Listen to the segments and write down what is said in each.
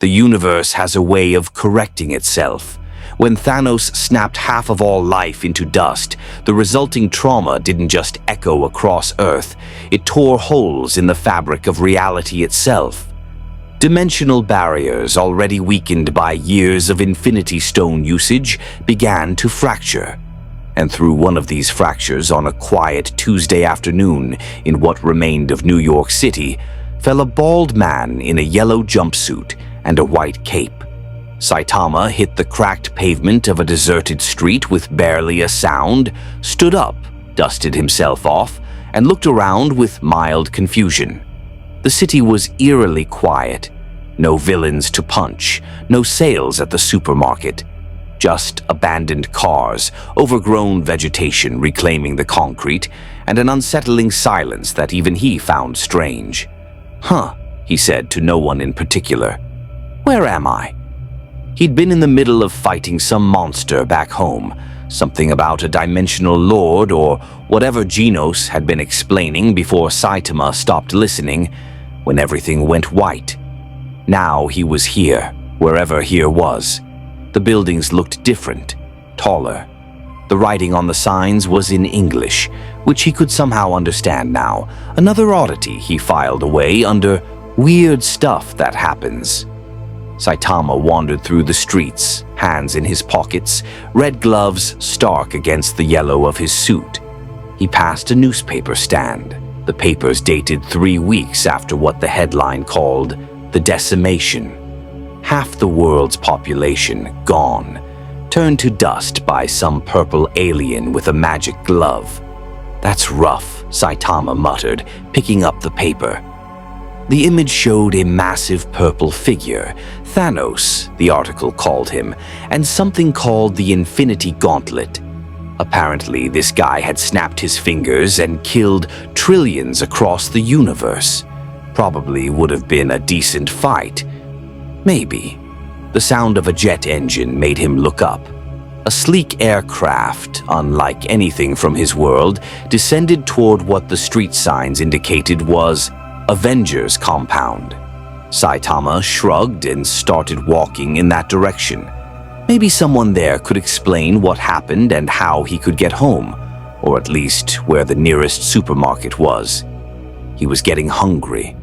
The universe has a way of correcting itself. When Thanos snapped half of all life into dust, the resulting trauma didn't just echo across Earth, it tore holes in the fabric of reality itself. Dimensional barriers, already weakened by years of Infinity Stone usage, began to fracture. And through one of these fractures on a quiet Tuesday afternoon in what remained of New York City, fell a bald man in a yellow jumpsuit and a white cape. Saitama hit the cracked pavement of a deserted street with barely a sound, stood up, dusted himself off, and looked around with mild confusion. The city was eerily quiet. No villains to punch, no sales at the supermarket. Just abandoned cars, overgrown vegetation reclaiming the concrete, and an unsettling silence that even he found strange. "Huh," he said to no one in particular. "Where am I?" He'd been in the middle of fighting some monster back home, something about a dimensional lord or whatever Genos had been explaining before Saitama stopped listening, when everything went white. Now he was here, wherever here was. The buildings looked different, taller. The writing on the signs was in English, which he could somehow understand now. Another oddity he filed away under weird stuff that happens. Saitama wandered through the streets, hands in his pockets, red gloves stark against the yellow of his suit. He passed a newspaper stand. The papers dated 3 weeks after what the headline called the decimation. Half the world's population gone, turned to dust by some purple alien with a magic glove. "That's rough," Saitama muttered, picking up the paper. The image showed a massive purple figure, Thanos, the article called him, and something called the Infinity Gauntlet. Apparently, this guy had snapped his fingers and killed trillions across the universe. Probably would have been a decent fight. Maybe. The sound of a jet engine made him look up. A sleek aircraft, unlike anything from his world, descended toward what the street signs indicated was Avengers compound. Saitama shrugged and started walking in that direction. Maybe someone there could explain what happened and how he could get home, or at least where the nearest supermarket was. He was getting hungry.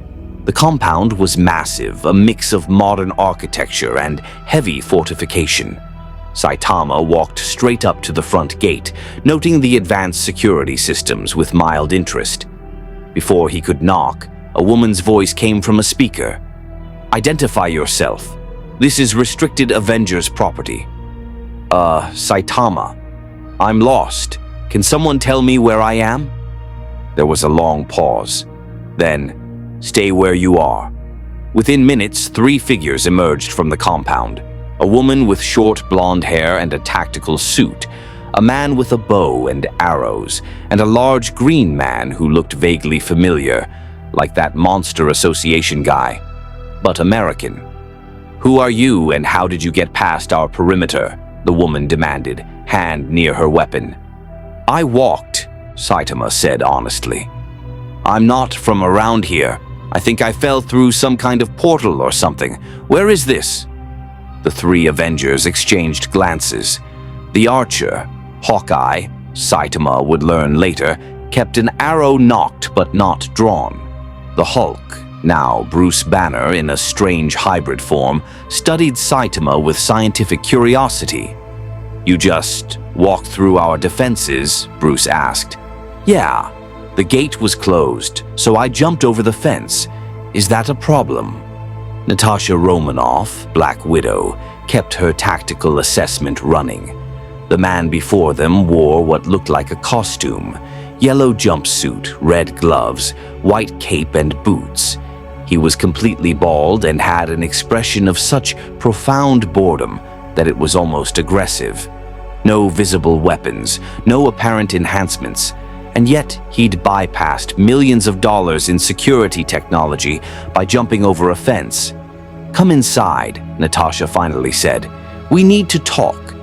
The compound was massive, a mix of modern architecture and heavy fortification. Saitama walked straight up to the front gate, noting the advanced security systems with mild interest. Before he could knock, a woman's voice came from a speaker. "Identify yourself. This is restricted Avengers property." Saitama. "I'm lost. Can someone tell me where I am?" There was a long pause. Then, "Stay where you are." Within minutes, 3 figures emerged from the compound. A woman with short blonde hair and a tactical suit, a man with a bow and arrows, and a large green man who looked vaguely familiar, like that Monster Association guy, but American. "Who are you and how did you get past our perimeter?" the woman demanded, hand near her weapon. "I walked," Saitama said honestly. "I'm not from around here. I think I fell through some kind of portal or something. Where is this?" The 3 Avengers exchanged glances. The archer, Hawkeye, Saitama would learn later, kept an arrow nocked but not drawn. The Hulk, now Bruce Banner in a strange hybrid form, studied Saitama with scientific curiosity. "You just walked through our defenses?" Bruce asked. "Yeah. The gate was closed, so I jumped over the fence. Is that a problem?" Natasha Romanoff, Black Widow, kept her tactical assessment running. The man before them wore what looked like a costume: yellow jumpsuit, red gloves, white cape and boots. He was completely bald and had an expression of such profound boredom that it was almost aggressive. No visible weapons, no apparent enhancements, and yet he'd bypassed millions of dollars in security technology by jumping over a fence. "Come inside," Natasha finally said. "We need to talk."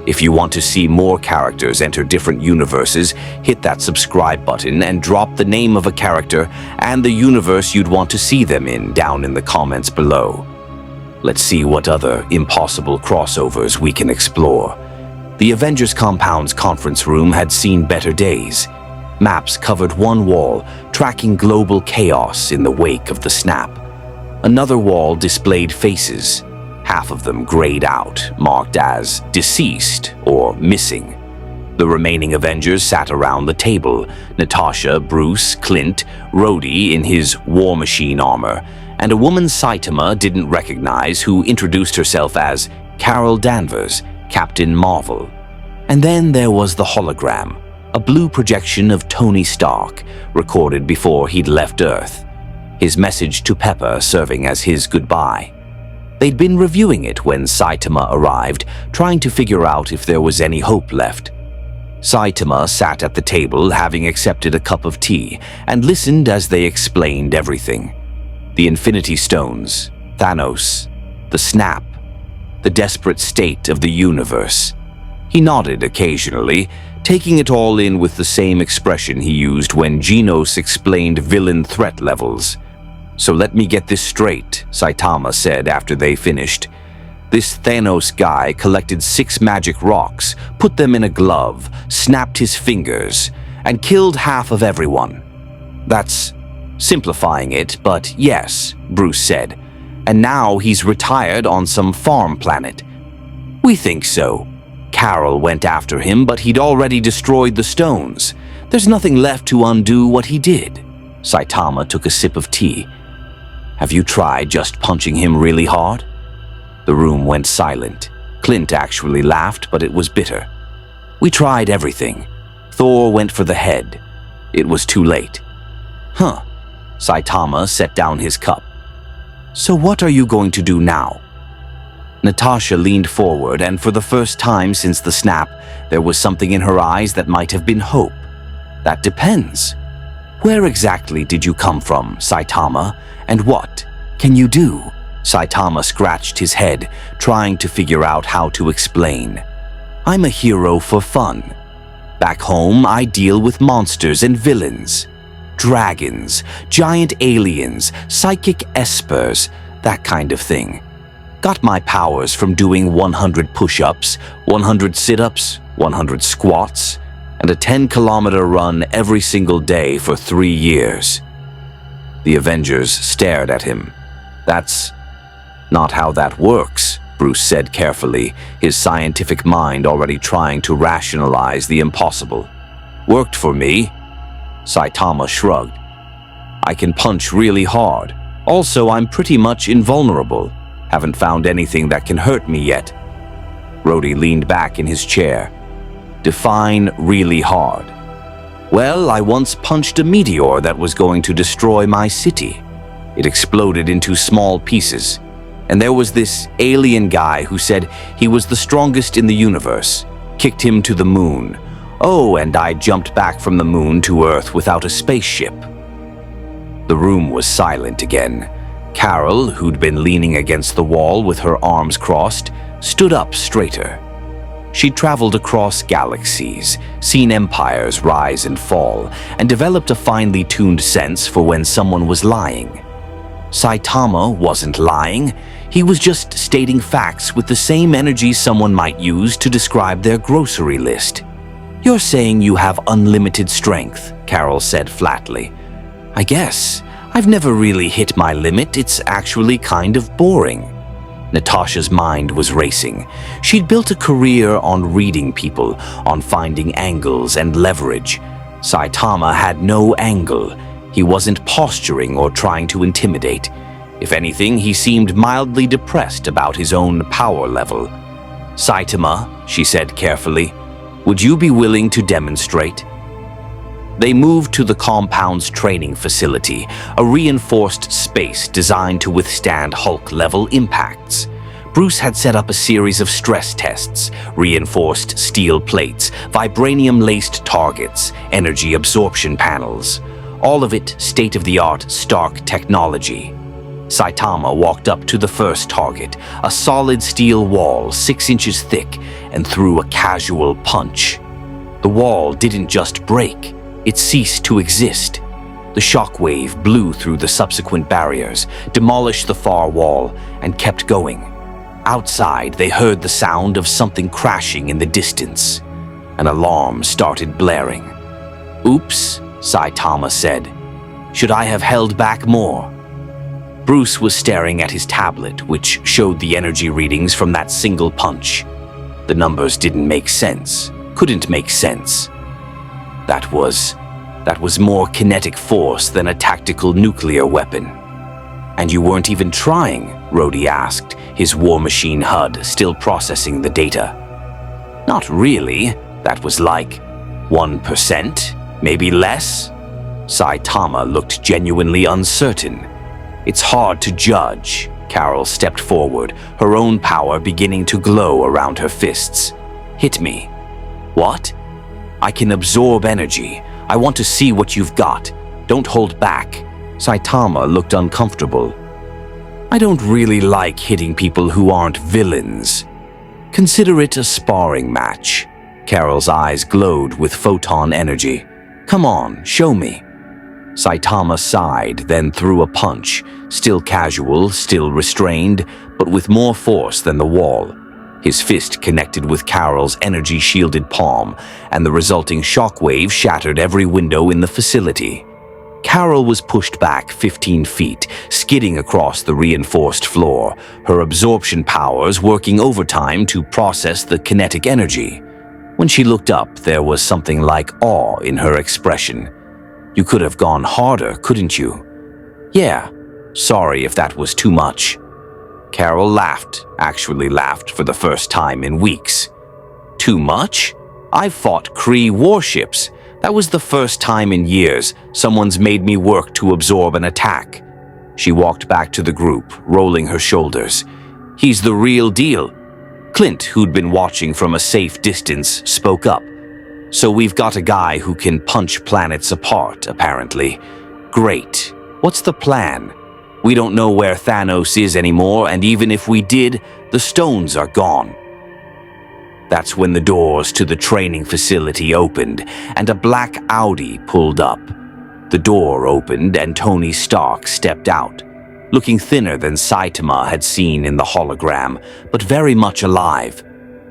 If you want to see more characters enter different universes, hit that subscribe button and drop the name of a character and the universe you'd want to see them in down in the comments below. Let's see what other impossible crossovers we can explore. The Avengers compound's conference room had seen better days. Maps covered one wall, tracking global chaos in the wake of the snap. Another wall displayed faces, half of them grayed out, marked as deceased or missing. The remaining Avengers sat around the table: Natasha, Bruce, Clint, Rhodey in his War Machine armor, and a woman Saitama didn't recognize who introduced herself as Carol Danvers, Captain Marvel. And then there was the hologram, a blue projection of Tony Stark, recorded before he'd left Earth. His message to Pepper serving as his goodbye. They'd been reviewing it when Saitama arrived, trying to figure out if there was any hope left. Saitama sat at the table, having accepted a cup of tea, and listened as they explained everything. The Infinity Stones, Thanos, the snap, the desperate state of the universe. He nodded occasionally, taking it all in with the same expression he used when Genos explained villain threat levels. "So let me get this straight," Saitama said after they finished. "This Thanos guy collected 6 magic rocks, put them in a glove, snapped his fingers, and killed half of everyone. That's simplifying it, but yes," Bruce said. "And now he's retired on some farm planet." "We think so. Carol went after him, but he'd already destroyed the stones. There's nothing left to undo what he did." Saitama took a sip of tea. "Have you tried just punching him really hard?" The room went silent. Clint actually laughed, but it was bitter. "We tried everything. Thor went for the head. It was too late." "Huh." Saitama set down his cup. "So what are you going to do now?" Natasha leaned forward, and for the first time since the snap, there was something in her eyes that might have been hope. "That depends. Where exactly did you come from, Saitama, and what can you do?" Saitama scratched his head, trying to figure out how to explain. "I'm a hero for fun. Back home, I deal with monsters and villains. Dragons, giant aliens, psychic espers, that kind of thing. Got my powers from doing 100 push-ups, 100 sit-ups, 100 squats, and a 10-kilometer run every single day for 3 years." The Avengers stared at him. "That's not how that works," Bruce said carefully, his scientific mind already trying to rationalize the impossible. "Worked for me." Saitama shrugged. "I can punch really hard. Also, I'm pretty much invulnerable. Haven't found anything that can hurt me yet." Rhodey leaned back in his chair. "Define really hard." "Well, I once punched a meteor that was going to destroy my city. It exploded into small pieces. And there was this alien guy who said he was the strongest in the universe. Kicked him to the moon. Oh, and I jumped back from the moon to Earth without a spaceship." The room was silent again. Carol, who'd been leaning against the wall with her arms crossed, stood up straighter. She'd traveled across galaxies, seen empires rise and fall, and developed a finely tuned sense for when someone was lying. Saitama wasn't lying. He was just stating facts with the same energy someone might use to describe their grocery list. "You're saying you have unlimited strength," Carol said flatly. "I guess. I've never really hit my limit. It's actually kind of boring." Natasha's mind was racing. She'd built a career on reading people, on finding angles and leverage. Saitama had no angle. He wasn't posturing or trying to intimidate. If anything, he seemed mildly depressed about his own power level. "Saitama," she said carefully, "would you be willing to demonstrate?" They moved to the compound's training facility, a reinforced space designed to withstand Hulk-level impacts. Bruce had set up a series of stress tests, reinforced steel plates, vibranium-laced targets, energy absorption panels. All of it state-of-the-art Stark technology. Saitama walked up to the first target, a solid steel wall 6 inches thick, and threw a casual punch. The wall didn't just break. It ceased to exist. The shockwave blew through the subsequent barriers, demolished the far wall, and kept going. Outside, they heard the sound of something crashing in the distance. An alarm started blaring. "Oops," Saitama said. "Should I have held back more?" Bruce was staring at his tablet, which showed the energy readings from that single punch. The numbers didn't make sense, couldn't make sense. That was more kinetic force than a tactical nuclear weapon. "And you weren't even trying?" Rhodey asked, his war machine HUD still processing the data. "Not really. That was like 1%, maybe less." Saitama looked genuinely uncertain. "It's hard to judge." Carol stepped forward, her own power beginning to glow around her fists. "Hit me." "What?" "I can absorb energy. I want to see what you've got. Don't hold back." Saitama looked uncomfortable. "I don't really like hitting people who aren't villains. Consider it a sparring match." Carol's eyes glowed with photon energy. "Come on, show me." Saitama sighed, then threw a punch, still casual, still restrained, but with more force than the wall. His fist connected with Carol's energy-shielded palm, and the resulting shockwave shattered every window in the facility. Carol was pushed back 15 feet, skidding across the reinforced floor, her absorption powers working overtime to process the kinetic energy. When she looked up, there was something like awe in her expression. "You could have gone harder, couldn't you?" "Yeah, sorry if that was too much." Carol laughed, actually laughed for the first time in weeks. "Too much? I've fought Kree warships. That was the first time in years someone's made me work to absorb an attack." She walked back to the group, rolling her shoulders. "He's the real deal." Clint, who'd been watching from a safe distance, spoke up. "So we've got a guy who can punch planets apart, apparently. Great. What's the plan? We don't know where Thanos is anymore, and even if we did, the stones are gone." That's when the doors to the training facility opened, and a black Audi pulled up. The door opened, and Tony Stark stepped out, looking thinner than Saitama had seen in the hologram, but very much alive.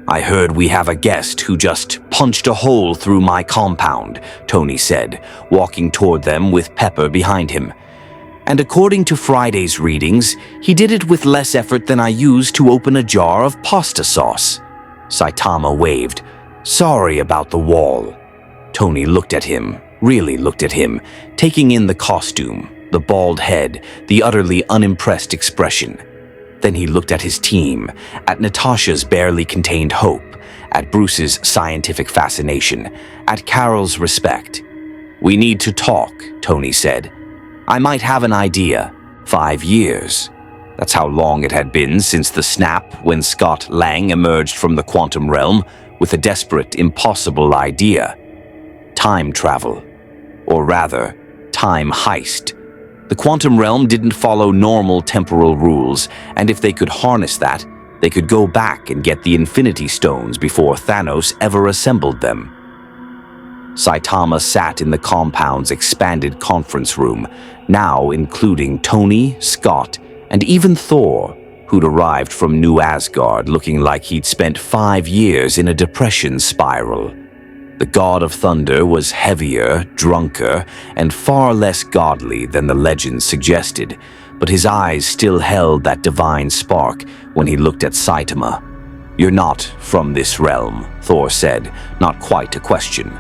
"I heard we have a guest who just punched a hole through my compound," Tony said, walking toward them with Pepper behind him. "And according to Friday's readings, he did it with less effort than I used to open a jar of pasta sauce." Saitama waved. "Sorry about the wall." Tony looked at him, really looked at him, taking in the costume, the bald head, the utterly unimpressed expression. Then he looked at his team, at Natasha's barely contained hope, at Bruce's scientific fascination, at Carol's respect. "We need to talk," Tony said. "I might have an idea. 5 years. That's how long it had been since the snap when Scott Lang emerged from the quantum realm with a desperate, impossible idea. Time travel. Or rather, time heist. The quantum realm didn't follow normal temporal rules, and if they could harness that, they could go back and get the Infinity Stones before Thanos ever assembled them. Saitama sat in the compound's expanded conference room, now including Tony, Scott, and even Thor, who'd arrived from New Asgard looking like he'd spent 5 years in a depression spiral. The god of thunder was heavier, drunker, and far less godly than the legends suggested, but his eyes still held that divine spark when he looked at Saitama. "You're not from this realm," Thor said, not quite a question.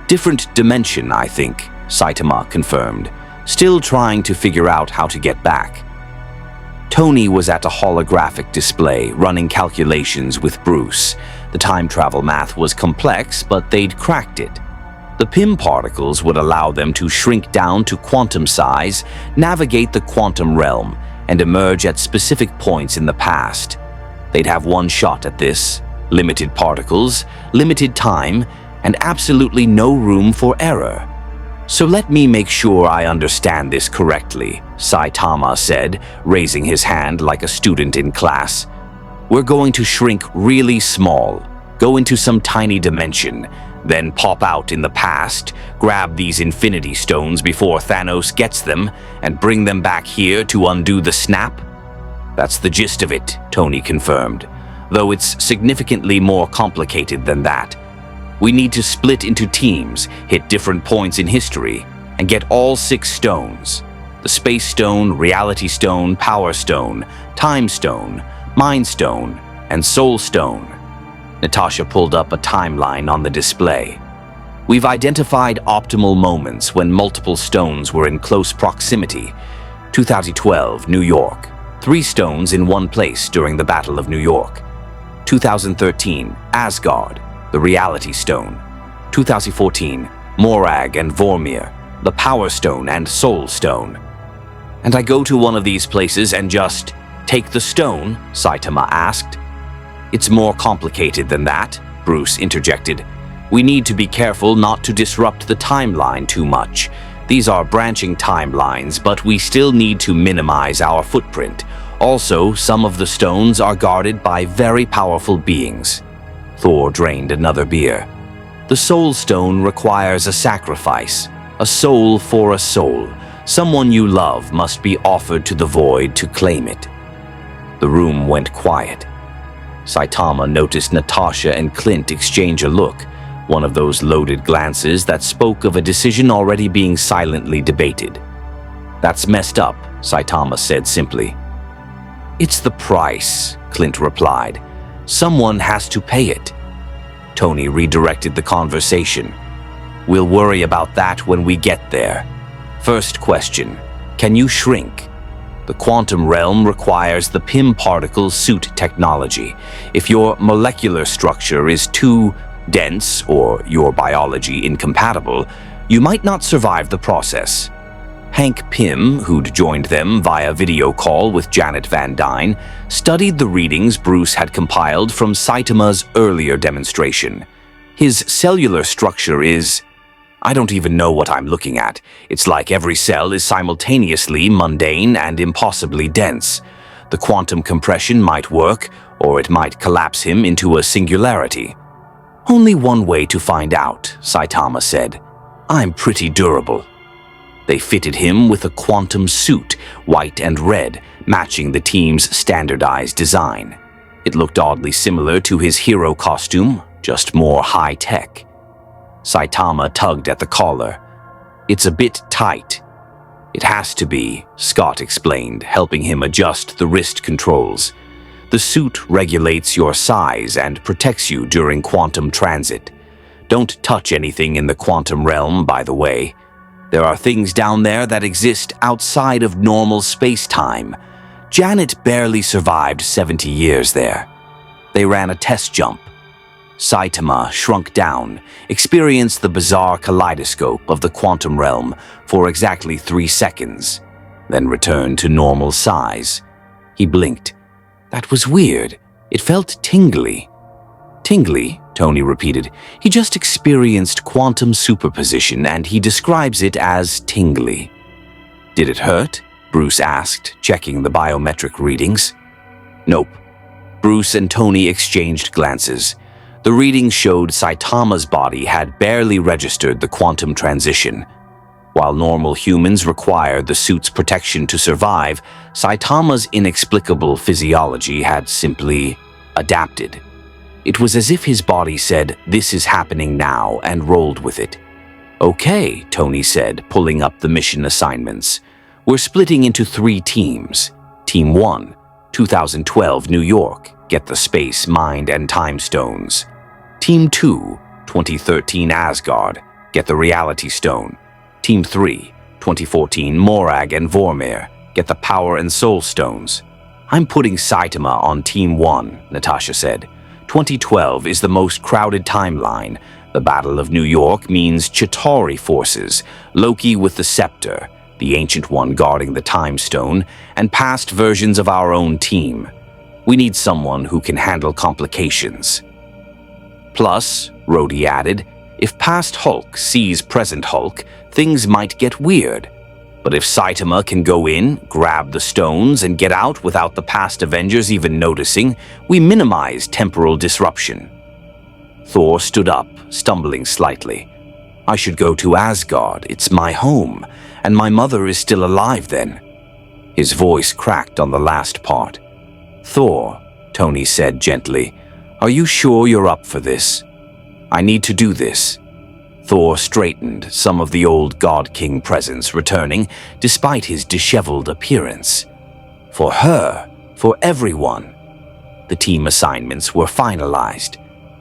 "Different dimension, I think," Saitama confirmed, still trying to figure out how to get back. Tony was at a holographic display, running calculations with Bruce. The time travel math was complex, but they'd cracked it. The PIM particles would allow them to shrink down to quantum size, navigate the quantum realm, and emerge at specific points in the past. They'd have one shot at this: limited particles, limited time, and absolutely no room for error. "So let me make sure I understand this correctly," Saitama said, raising his hand like a student in class. "We're going to shrink really small, go into some tiny dimension, then pop out in the past, grab these Infinity Stones before Thanos gets them, and bring them back here to undo the snap? That's the gist of it, Tony confirmed, though it's significantly more complicated than that. We need to split into teams, hit different points in history, and get all 6 stones. The Space Stone, Reality Stone, Power Stone, Time Stone, Mind Stone, and Soul Stone. Natasha pulled up a timeline on the display. We've identified optimal moments when multiple stones were in close proximity. 2012, New York. 3 stones in one place during the Battle of New York. 2013, Asgard, the Reality Stone. 2014, Morag and Vormir, the Power Stone and Soul Stone. And I go to one of these places and just take the stone? Saitama asked. It's more complicated than that, Bruce interjected. We need to be careful not to disrupt the timeline too much. These are branching timelines, but we still need to minimize our footprint. Also, some of the stones are guarded by very powerful beings. Thor drained another beer. The Soul Stone requires a sacrifice, a soul for a soul. Someone you love must be offered to the void to claim it. The room went quiet. Saitama noticed Natasha and Clint exchange a look, one of those loaded glances that spoke of a decision already being silently debated. That's messed up, Saitama said simply. It's the price, Clint replied. Someone has to pay it. Tony redirected the conversation. We'll worry about that when we get there. First question, can you shrink? The quantum realm requires the PIM particle suit technology. If your molecular structure is too dense or your biology incompatible, you might not survive the process. Hank Pym, who'd joined them via video call with Janet Van Dyne, studied the readings Bruce had compiled from Saitama's earlier demonstration. His cellular structure is... I don't even know what I'm looking at. It's like every cell is simultaneously mundane and impossibly dense. The quantum compression might work, or it might collapse him into a singularity. Only one way to find out, Saitama said. I'm pretty durable. They fitted him with a quantum suit, white and red, matching the team's standardized design. It looked oddly similar to his hero costume, just more high-tech. Saitama tugged at the collar. It's a bit tight. It has to be, Scott explained, helping him adjust the wrist controls. The suit regulates your size and protects you during quantum transit. Don't touch anything in the quantum realm, by the way. There are things down there that exist outside of normal space-time. Janet barely survived 70 years there. They ran a test jump. Saitama shrunk down, experienced the bizarre kaleidoscope of the quantum realm for exactly 3 seconds, then returned to normal size. He blinked. That was weird. It felt tingly. Tingly, Tony repeated. He just experienced quantum superposition and he describes it as tingly. Did it hurt? Bruce asked, checking the biometric readings. Nope. Bruce and Tony exchanged glances. The readings showed Saitama's body had barely registered the quantum transition. While normal humans require the suit's protection to survive, Saitama's inexplicable physiology had simply adapted. It was as if his body said, "This is happening now," and rolled with it. Okay, Tony said, pulling up the mission assignments. We're splitting into 3 teams. Team 1, 2012 New York, get the space, mind, and time stones. Team 2, 2013 Asgard, get the reality stone. Team 3, 2014 Morag and Vormir, get the power and soul stones. I'm putting Saitama on Team 1, Natasha said. 2012 is the most crowded timeline. The Battle of New York means Chitauri forces, Loki with the scepter, the Ancient One guarding the Time Stone, and past versions of our own team. We need someone who can handle complications. Plus, Rhodey added, if past Hulk sees present Hulk, things might get weird. But if Saitama can go in, grab the stones, and get out without the past Avengers even noticing, we minimize temporal disruption. Thor stood up, stumbling slightly. I should go to Asgard. It's my home, and my mother is still alive then. His voice cracked on the last part. Thor, Tony said gently, are you sure you're up for this? I need to do this. Thor straightened, some of the old God King presence returning despite his disheveled appearance. For her, for everyone. The team assignments were finalized.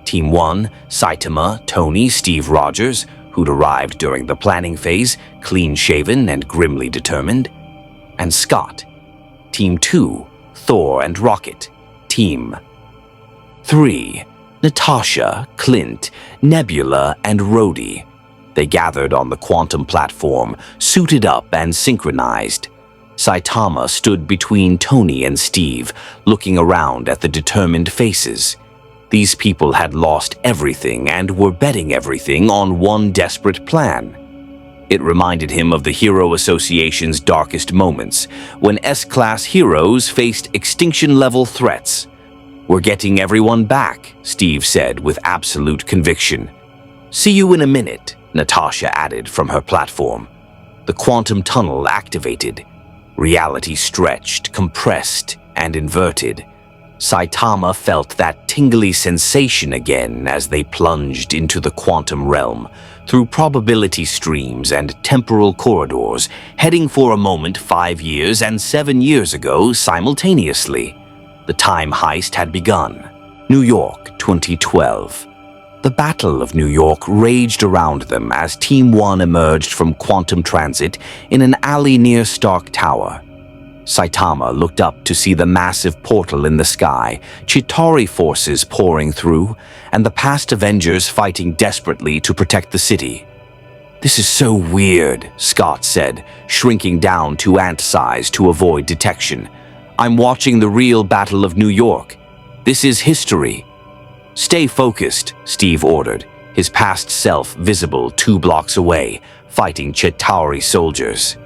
Team 1, Saitama, Tony, Steve Rogers, who'd arrived during the planning phase, clean-shaven and grimly determined, and Scott. Team 2, Thor and Rocket. Team 3, Natasha, Clint, Nebula, and Rhodey. They gathered on the quantum platform, suited up and synchronized. Saitama stood between Tony and Steve, looking around at the determined faces. These people had lost everything and were betting everything on one desperate plan. It reminded him of the Hero Association's darkest moments, when S-Class heroes faced extinction-level threats. We're getting everyone back, Steve said with absolute conviction. See you in a minute, Natasha added from her platform. The quantum tunnel activated. Reality stretched, compressed, and inverted. Saitama felt that tingly sensation again as they plunged into the quantum realm, through probability streams and temporal corridors, heading for a moment 5 years and 7 years ago simultaneously. The time heist had begun. New York, 2012. The Battle of New York raged around them as Team 1 emerged from quantum transit in an alley near Stark Tower. Saitama looked up to see the massive portal in the sky, Chitauri forces pouring through, and the past Avengers fighting desperately to protect the city. This is so weird, Scott said, shrinking down to ant size to avoid detection. I'm watching the real Battle of New York. This is history. Stay focused, Steve ordered, his past self visible 2 blocks away, fighting Chitauri soldiers.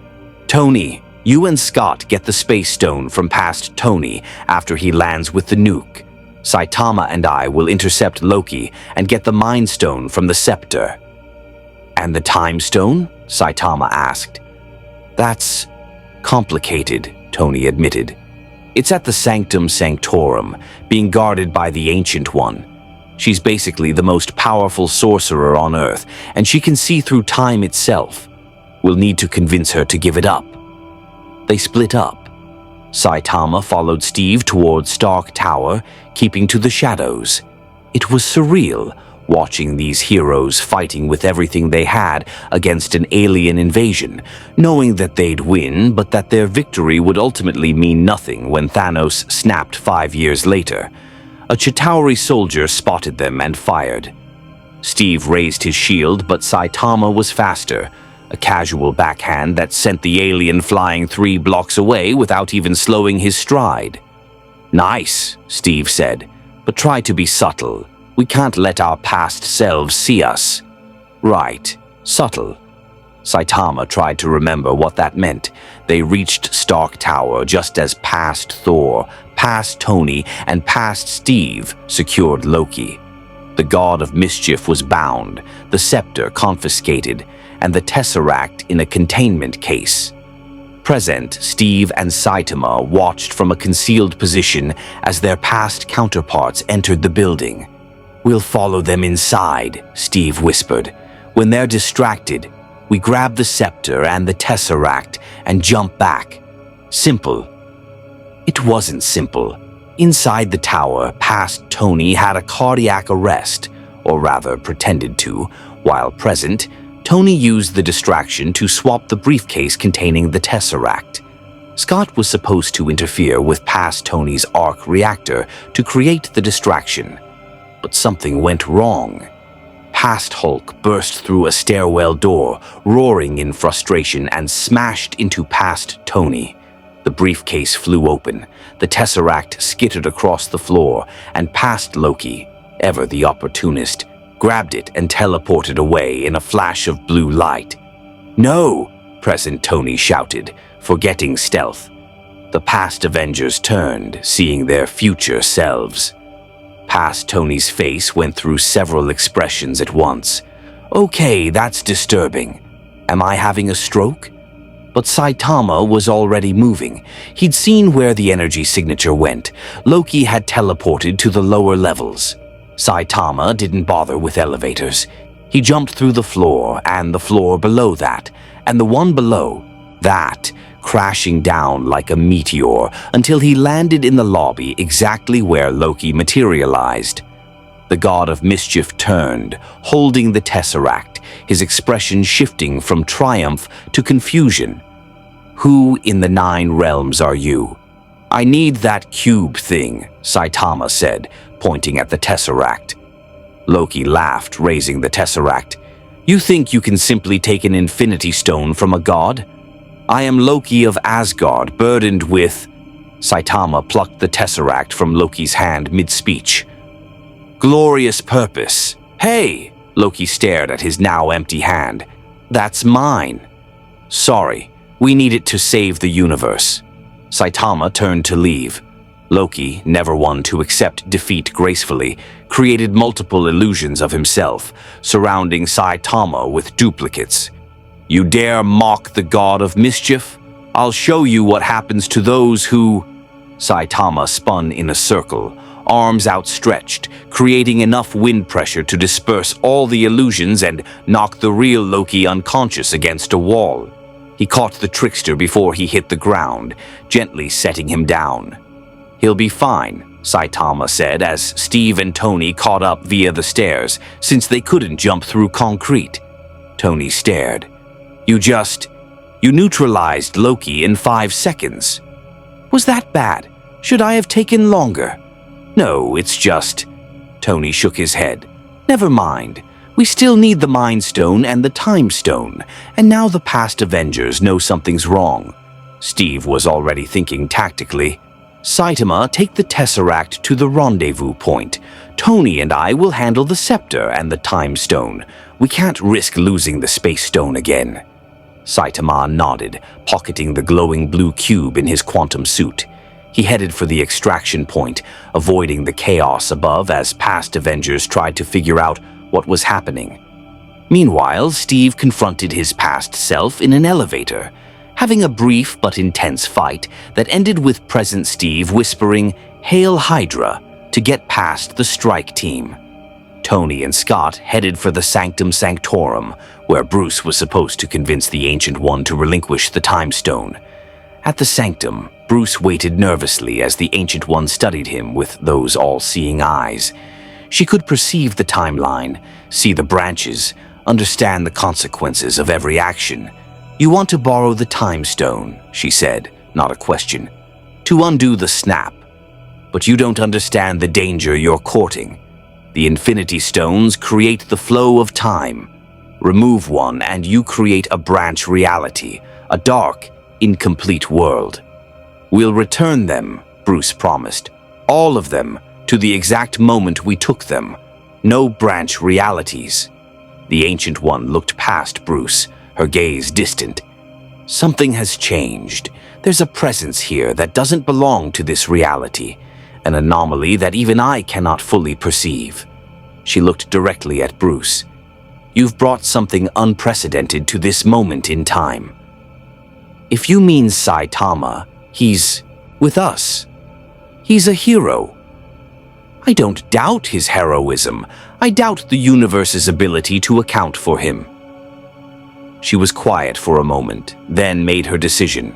Tony, you and Scott get the Space Stone from past Tony after he lands with the nuke. Saitama and I will intercept Loki and get the Mind Stone from the Scepter. And the Time Stone? Saitama asked. That's complicated, Tony admitted. It's at the Sanctum Sanctorum, being guarded by the Ancient One. She's basically the most powerful sorcerer on Earth, and she can see through time itself. We'll need to convince her to give it up. They split up. Saitama followed Steve towards Stark Tower, keeping to the shadows. It was surreal, watching these heroes fighting with everything they had against an alien invasion, knowing that they'd win, but that their victory would ultimately mean nothing when Thanos snapped 5 years later. A Chitauri soldier spotted them and fired. Steve raised his shield, but Saitama was faster, a casual backhand that sent the alien flying 3 blocks away without even slowing his stride. Nice, Steve said, but try to be subtle. We can't let our past selves see us. Right, subtle. Saitama tried to remember what that meant. They reached Stark Tower just as past Thor, past Tony, and past Steve secured Loki. The god of mischief was bound, the scepter confiscated, and the Tesseract in a containment case. Present, Steve and Saitama watched from a concealed position as their past counterparts entered the building. We'll follow them inside, Steve whispered. When they're distracted, we grab the scepter and the Tesseract and jump back. Simple. It wasn't simple. Inside the tower, past Tony had a cardiac arrest, or rather pretended to. While present, Tony used the distraction to swap the briefcase containing the Tesseract. Scott was supposed to interfere with past Tony's arc reactor to create the distraction. But something went wrong. Past Hulk burst through a stairwell door, roaring in frustration, and smashed into past Tony. The briefcase flew open, the Tesseract skittered across the floor, and past Loki, ever the opportunist, grabbed it and teleported away in a flash of blue light. No, present Tony shouted, forgetting stealth. The past Avengers turned, seeing their future selves. Past Tony's face went through several expressions at once. Okay, that's disturbing. Am I having a stroke? But Saitama was already moving. He'd seen where the energy signature went. Loki had teleported to the lower levels. Saitama didn't bother with elevators. He jumped through the floor and the floor below that, and the one below that, crashing down like a meteor until he landed in the lobby exactly where Loki materialized. The god of mischief turned, holding the Tesseract, his expression shifting from triumph to confusion. Who in the 9 realms are you? I need that cube thing, Saitama said, pointing at the Tesseract. Loki laughed, raising the Tesseract. You think you can simply take an infinity stone from a god? I am Loki of Asgard, burdened with... Saitama plucked the Tesseract from Loki's hand mid-speech. Glorious purpose. Hey! Loki stared at his now empty hand. That's mine. Sorry, we need it to save the universe. Saitama turned to leave. Loki, never one to accept defeat gracefully, created multiple illusions of himself, surrounding Saitama with duplicates. You dare mock the god of mischief? I'll show you what happens to those who... Saitama spun in a circle, arms outstretched, creating enough wind pressure to disperse all the illusions and knock the real Loki unconscious against a wall. He caught the trickster before he hit the ground, gently setting him down. He'll be fine, Saitama said as Steve and Tony caught up via the stairs, since they couldn't jump through concrete. Tony stared. You neutralized Loki in 5 seconds. Was that bad? Should I have taken longer? No, it's just... Tony shook his head. Never mind. We still need the Mind Stone and the Time Stone, and now the past Avengers know something's wrong. Steve was already thinking tactically. Saitama, take the Tesseract to the rendezvous point. Tony and I will handle the scepter and the Time Stone. We can't risk losing the Space Stone again. Saitama nodded, pocketing the glowing blue cube in his quantum suit. He headed for the extraction point, avoiding the chaos above as past Avengers tried to figure out what was happening. Meanwhile, Steve confronted his past self in an elevator, having a brief but intense fight that ended with present Steve whispering, "Hail Hydra," to get past the strike team. Tony and Scott headed for the Sanctum Sanctorum, where Bruce was supposed to convince the Ancient One to relinquish the Time Stone. At the Sanctum, Bruce waited nervously as the Ancient One studied him with those all-seeing eyes. She could perceive the timeline, see the branches, understand the consequences of every action. You want to borrow the Time Stone, she said, not a question, to undo the snap. But you don't understand the danger you're courting. The Infinity Stones create the flow of time. Remove one and you create a branch reality, a dark, incomplete world. We'll return them, Bruce promised. All of them, to the exact moment we took them. No branch realities. The Ancient One looked past Bruce, her gaze distant. Something has changed. There's a presence here that doesn't belong to this reality, an anomaly that even I cannot fully perceive. She looked directly at Bruce. You've brought something unprecedented to this moment in time. If you mean Saitama, he's with us. He's a hero. I don't doubt his heroism. I doubt the universe's ability to account for him. She was quiet for a moment, then made her decision.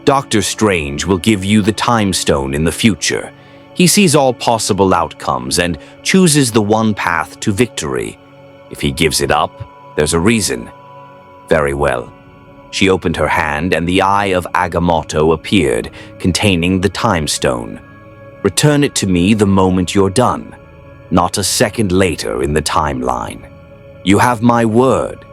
Doctor Strange will give you the Time Stone in the future. He sees all possible outcomes and chooses the one path to victory. If he gives it up, there's a reason. Very well. She opened her hand and the eye of Agamotto appeared, containing the Time Stone. Return it to me the moment you're done, not a second later in the timeline. You have my word.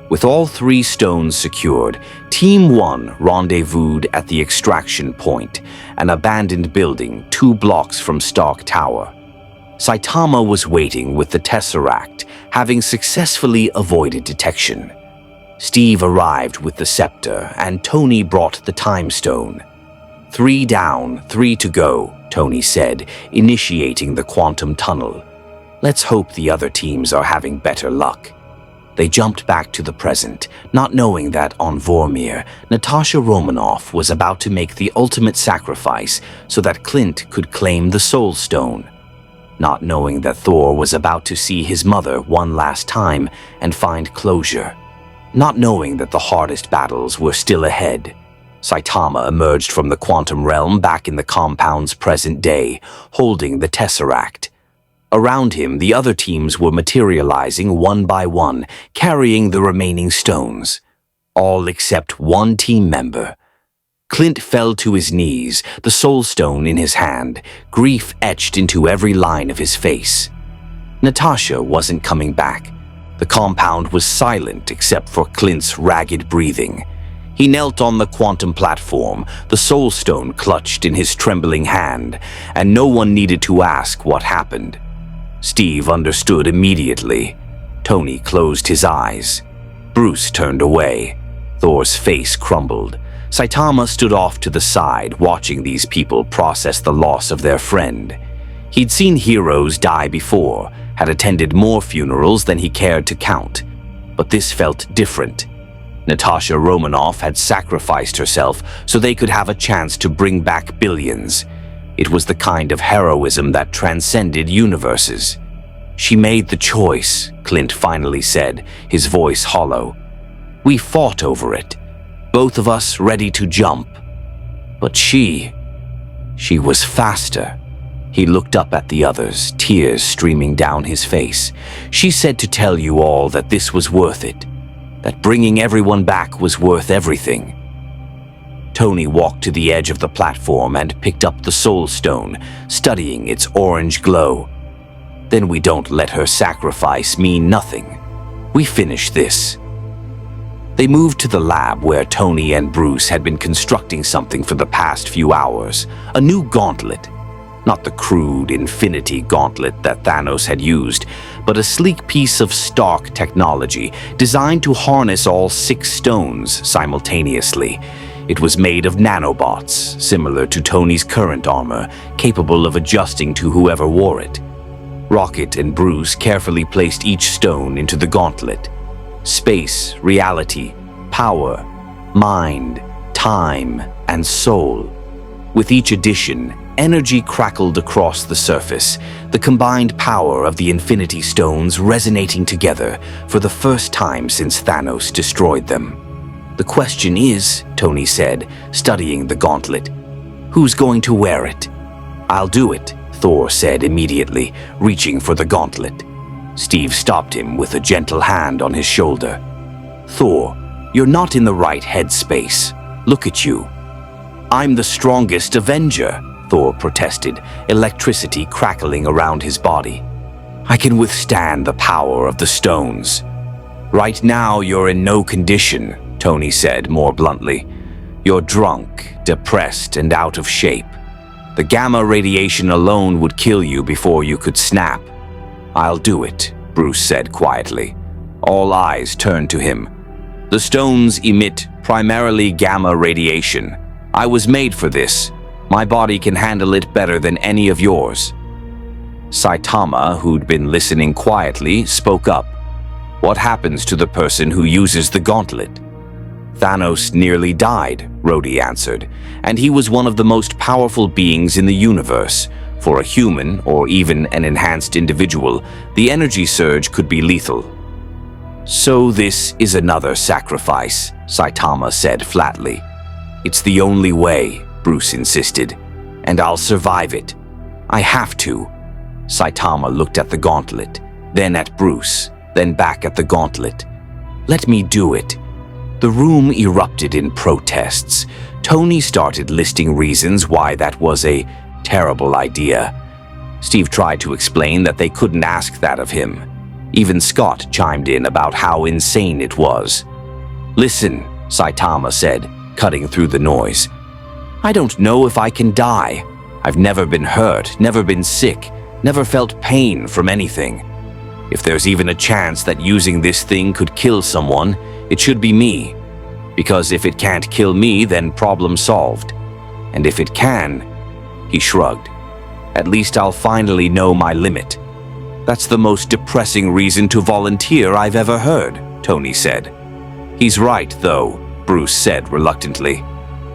With all 3 stones secured, Team 1 rendezvoused at the extraction point, an abandoned building 2 blocks from Stark Tower. Saitama was waiting with the Tesseract, having successfully avoided detection. Steve arrived with the scepter, and Tony brought the Time Stone. 3 down, 3 to go, Tony said, initiating the quantum tunnel. Let's hope the other teams are having better luck. They jumped back to the present, not knowing that on Vormir, Natasha Romanoff was about to make the ultimate sacrifice so that Clint could claim the Soul Stone. Not knowing that Thor was about to see his mother one last time and find closure. Not knowing that the hardest battles were still ahead. Saitama emerged from the quantum realm back in the compound's present day, holding the Tesseract. Around him, the other teams were materializing one by one, carrying the remaining stones. All except one team member. Clint fell to his knees, the Soul Stone in his hand, grief etched into every line of his face. Natasha wasn't coming back. The compound was silent except for Clint's ragged breathing. He knelt on the quantum platform, the Soul Stone clutched in his trembling hand, and no one needed to ask what happened. Steve understood immediately. Tony closed his eyes. Bruce turned away. Thor's face crumbled. Saitama stood off to the side, watching these people process the loss of their friend. He'd seen heroes die before, had attended more funerals than he cared to count. But this felt different. Natasha Romanoff had sacrificed herself so they could have a chance to bring back billions. It was the kind of heroism that transcended universes. She made the choice, Clint finally said, his voice hollow. We fought over it, both of us ready to jump. But she was faster. He looked up at the others, tears streaming down his face. She said to tell you all that this was worth it, that bringing everyone back was worth everything. Tony walked to the edge of the platform and picked up the Soul Stone, studying its orange glow. Then we don't let her sacrifice mean nothing. We finish this. They moved to the lab where Tony and Bruce had been constructing something for the past few hours, a new gauntlet. Not the crude infinity gauntlet that Thanos had used, but a sleek piece of Stark technology designed to harness all 6 stones simultaneously. It was made of nanobots, similar to Tony's current armor, capable of adjusting to whoever wore it. Rocket and Bruce carefully placed each stone into the gauntlet. Space, reality, power, mind, time, and soul. With each addition, energy crackled across the surface, the combined power of the Infinity Stones resonating together for the first time since Thanos destroyed them. The question is, Tony said, studying the gauntlet, who's going to wear it? I'll do it, Thor said immediately, reaching for the gauntlet. Steve stopped him with a gentle hand on his shoulder. Thor, you're not in the right headspace. Look at you. I'm the strongest Avenger, Thor protested, electricity crackling around his body. I can withstand the power of the stones. Right now you're in no condition, Tony said more bluntly. You're drunk, depressed, and out of shape. The gamma radiation alone would kill you before you could snap. I'll do it, Bruce said quietly. All eyes turned to him. The stones emit primarily gamma radiation. I was made for this. My body can handle it better than any of yours. Saitama, who'd been listening quietly, spoke up. What happens to the person who uses the gauntlet? Thanos nearly died, Rhodey answered, and he was one of the most powerful beings in the universe. For a human, or even an enhanced individual, the energy surge could be lethal. So this is another sacrifice, Saitama said flatly. It's the only way, Bruce insisted, and I'll survive it. I have to. Saitama looked at the gauntlet, then at Bruce, then back at the gauntlet. Let me do it. The room erupted in protests. Tony started listing reasons why that was a terrible idea. Steve tried to explain that they couldn't ask that of him. Even Scott chimed in about how insane it was. Listen, Saitama said, cutting through the noise. I don't know if I can die. I've never been hurt, never been sick, never felt pain from anything. If there's even a chance that using this thing could kill someone, it should be me. Because if it can't kill me, then problem solved. And if it can, he shrugged. At least I'll finally know my limit. That's the most depressing reason to volunteer I've ever heard, Tony said. He's right, though, Bruce said reluctantly.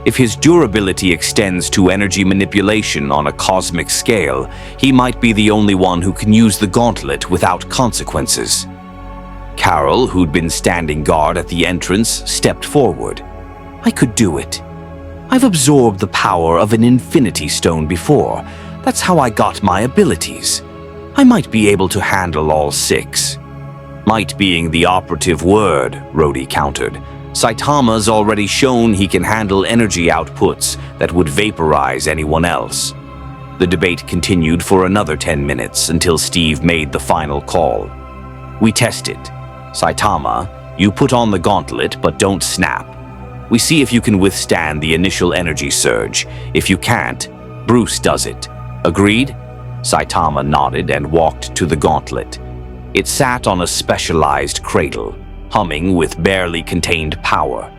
If his durability extends to energy manipulation on a cosmic scale, he might be the only one who can use the gauntlet without consequences. Carol, who'd been standing guard at the entrance, stepped forward. I could do it. I've absorbed the power of an infinity stone before. That's how I got my abilities. I might be able to handle all 6. Might being the operative word, Rhodey countered. Saitama's already shown he can handle energy outputs that would vaporize anyone else. The debate continued for another 10 minutes until Steve made the final call. We test it. Saitama, you put on the gauntlet but don't snap. We see if you can withstand the initial energy surge. If you can't, Bruce does it. Agreed? Saitama nodded and walked to the gauntlet. It sat on a specialized cradle, humming with barely contained power.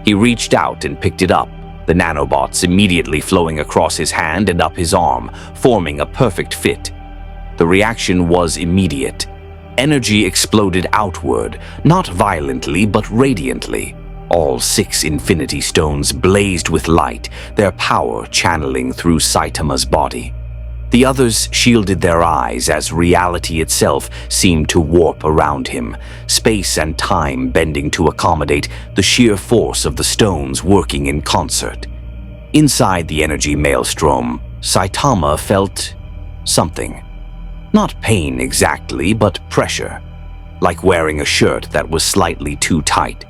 He reached out and picked it up, the nanobots immediately flowing across his hand and up his arm, forming a perfect fit. The reaction was immediate. Energy exploded outward, not violently but radiantly. All 6 infinity stones blazed with light, their power channeling through Saitama's body. The others shielded their eyes as reality itself seemed to warp around him, space and time bending to accommodate the sheer force of the stones working in concert. Inside the energy maelstrom, Saitama felt something. Not pain exactly, but pressure, like wearing a shirt that was slightly too tight.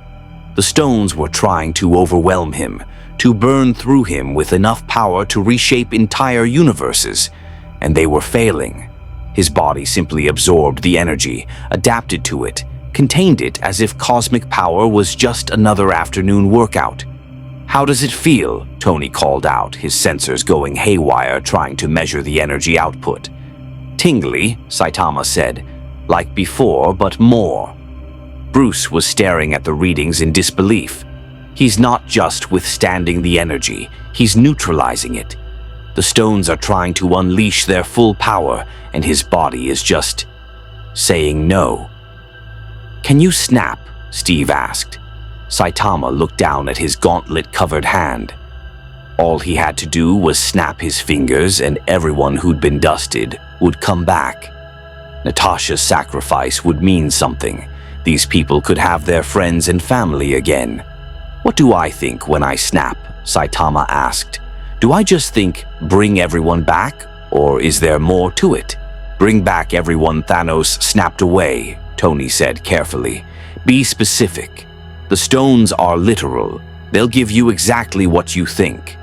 The stones were trying to overwhelm him, to burn through him with enough power to reshape entire universes. And they were failing. His body simply absorbed the energy, adapted to it, contained it as if cosmic power was just another afternoon workout. How does it feel? Tony called out, his sensors going haywire trying to measure the energy output. Tingly, Saitama said, like before, but more. Bruce was staring at the readings in disbelief. He's not just withstanding the energy, he's neutralizing it. The stones are trying to unleash their full power, and his body is just saying no. Can you snap? Steve asked. Saitama looked down at his gauntlet-covered hand. All he had to do was snap his fingers, and everyone who'd been dusted would come back. Natasha's sacrifice would mean something. These people could have their friends and family again. What do I think when I snap? Saitama asked. Do I just think, bring everyone back, or is there more to it? Bring back everyone Thanos snapped away, Tony said carefully. Be specific. The stones are literal. They'll give you exactly what you think.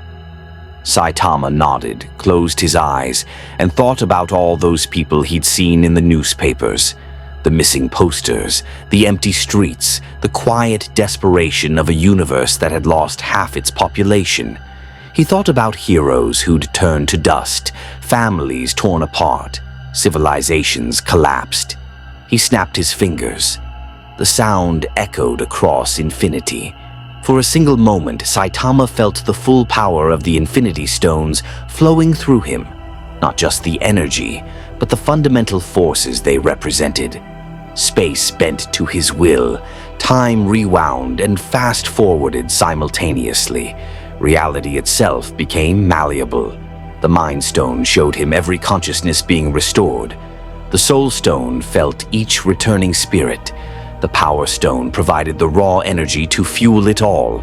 Saitama nodded, closed his eyes, and thought about all those people he'd seen in the newspapers. The missing posters, the empty streets, the quiet desperation of a universe that had lost half its population. He thought about heroes who'd turned to dust, families torn apart, civilizations collapsed. He snapped his fingers. The sound echoed across infinity. For a single moment, Saitama felt the full power of the Infinity Stones flowing through him. Not just the energy, but the fundamental forces they represented. Space bent to his will, time rewound and fast-forwarded simultaneously. Reality itself became malleable. The Mind Stone showed him every consciousness being restored. The Soul Stone felt each returning spirit. The Power Stone provided the raw energy to fuel it all.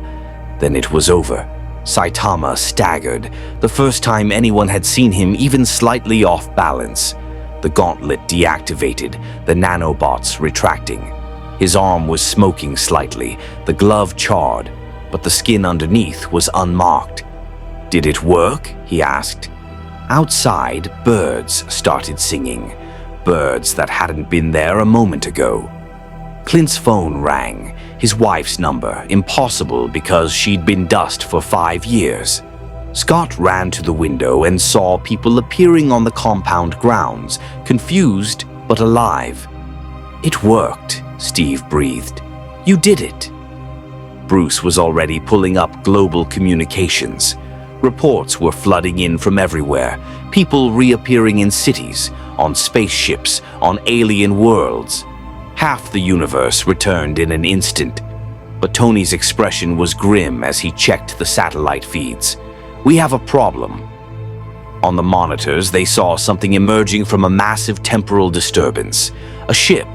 Then it was over. Saitama staggered, the first time anyone had seen him even slightly off balance. The gauntlet deactivated, the nanobots retracting. His arm was smoking slightly, the glove charred, but the skin underneath was unmarked. Did it work? He asked. Outside, birds started singing. Birds that hadn't been there a moment ago. Clint's phone rang, his wife's number, impossible because she'd been dust for 5 years. Scott ran to the window and saw people appearing on the compound grounds, confused but alive. It worked, Steve breathed. You did it. Bruce was already pulling up global communications. Reports were flooding in from everywhere, people reappearing in cities, on spaceships, on alien worlds. Half the universe returned in an instant. But Tony's expression was grim as he checked the satellite feeds. "We have a problem." On the monitors, they saw something emerging from a massive temporal disturbance. A ship,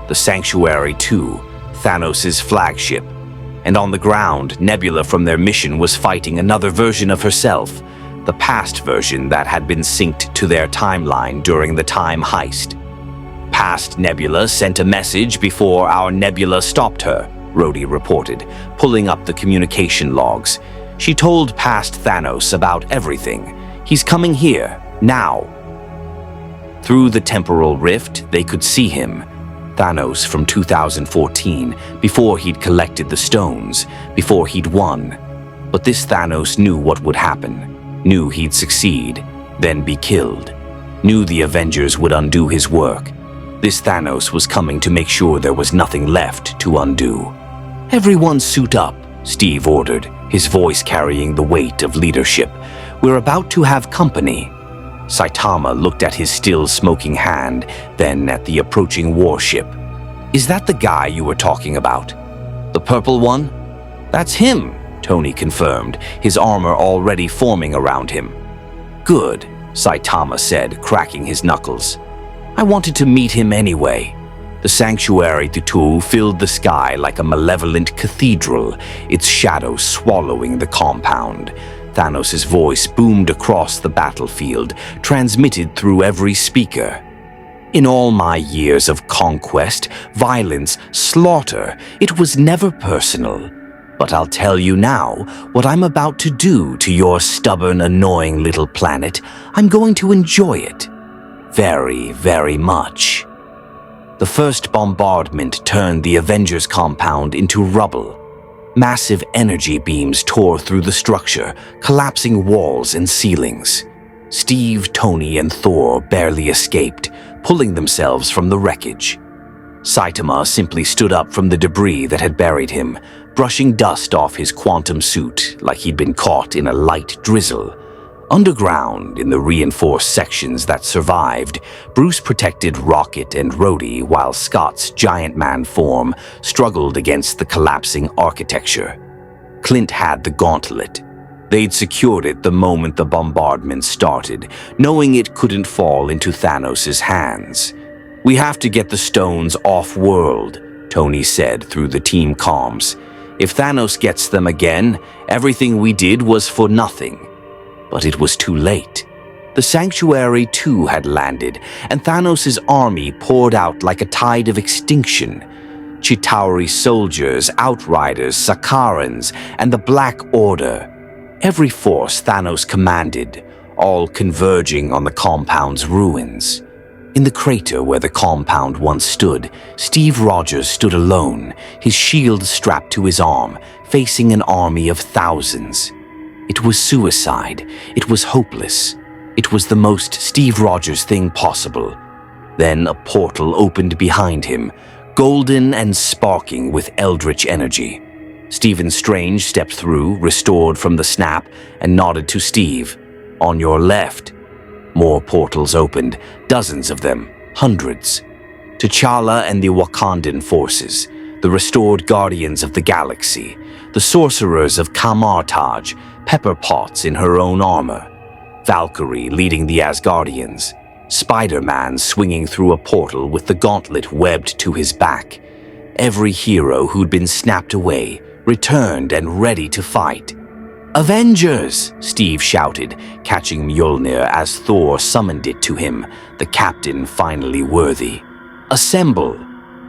the Sanctuary 2, Thanos' flagship. And on the ground, Nebula from their mission was fighting another version of herself, the past version that had been synced to their timeline during the time heist. Past Nebula sent a message before our Nebula stopped her, Rhodey reported, pulling up the communication logs. She told past Thanos about everything. "He's coming here, now." Through the temporal rift, they could see him. Thanos from 2014, before he'd collected the stones, before he'd won. But this Thanos knew what would happen, knew he'd succeed, then be killed, knew the Avengers would undo his work. This Thanos was coming to make sure there was nothing left to undo. "Everyone suit up," Steve ordered, his voice carrying the weight of leadership. "We're about to have company." Saitama looked at his still smoking hand, then at the approaching warship. "Is that the guy you were talking about? The purple one?" "That's him," Tony confirmed, his armor already forming around him. "Good," Saitama said, cracking his knuckles. "I wanted to meet him anyway." The Sanctuary 2 filled the sky like a malevolent cathedral, its shadow swallowing the compound. Thanos' voice boomed across the battlefield, transmitted through every speaker. "In all my years of conquest, violence, slaughter, it was never personal. But I'll tell you now, what I'm about to do to your stubborn, annoying little planet, I'm going to enjoy it. Very, very much." The first bombardment turned the Avengers compound into rubble. Massive energy beams tore through the structure, collapsing walls and ceilings. Steve, Tony, and Thor barely escaped, pulling themselves from the wreckage. Saitama simply stood up from the debris that had buried him, brushing dust off his quantum suit like he'd been caught in a light drizzle. Underground, in the reinforced sections that survived, Bruce protected Rocket and Rhodey while Scott's giant man form struggled against the collapsing architecture. Clint had the gauntlet. They'd secured it the moment the bombardment started, knowing it couldn't fall into Thanos' hands. "We have to get the stones off-world," Tony said through the team comms. "If Thanos gets them again, everything we did was for nothing." But it was too late. The Sanctuary 2 had landed, and Thanos' army poured out like a tide of extinction. Chitauri soldiers, Outriders, Sakarans, and the Black Order. Every force Thanos commanded, all converging on the compound's ruins. In the crater where the compound once stood, Steve Rogers stood alone, his shield strapped to his arm, facing an army of thousands. It was suicide. It was hopeless. It was the most Steve Rogers thing possible. Then a portal opened behind him, golden and sparking with eldritch energy. Stephen Strange stepped through, restored from the snap, and nodded to Steve. "On your left." More portals opened, dozens of them, hundreds. T'Challa and the Wakandan forces, the restored guardians of the galaxy, the sorcerers of Kamartaj, Pepper Potts in her own armor, Valkyrie leading the Asgardians, Spider-Man swinging through a portal with the gauntlet webbed to his back. Every hero who'd been snapped away, returned and ready to fight. "Avengers!" Steve shouted, catching Mjolnir as Thor summoned it to him, the captain finally worthy. "Assemble!"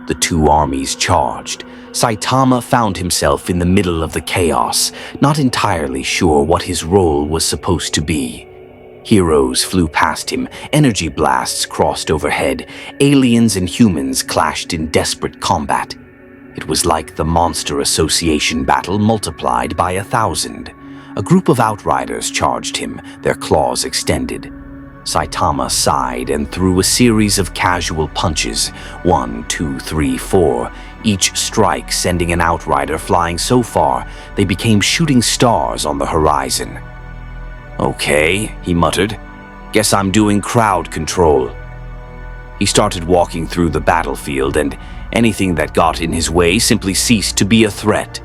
The two armies charged. Saitama found himself in the middle of the chaos, not entirely sure what his role was supposed to be. Heroes flew past him, energy blasts crossed overhead, aliens and humans clashed in desperate combat. It was like the Monster Association battle multiplied by 1,000. A group of Outriders charged him, their claws extended. Saitama sighed and threw a series of casual punches, 1, 2, 3, 4, each strike sending an Outrider flying so far they became shooting stars on the horizon. "Okay," he muttered. "Guess I'm doing crowd control." He started walking through the battlefield, and anything that got in his way simply ceased to be a threat.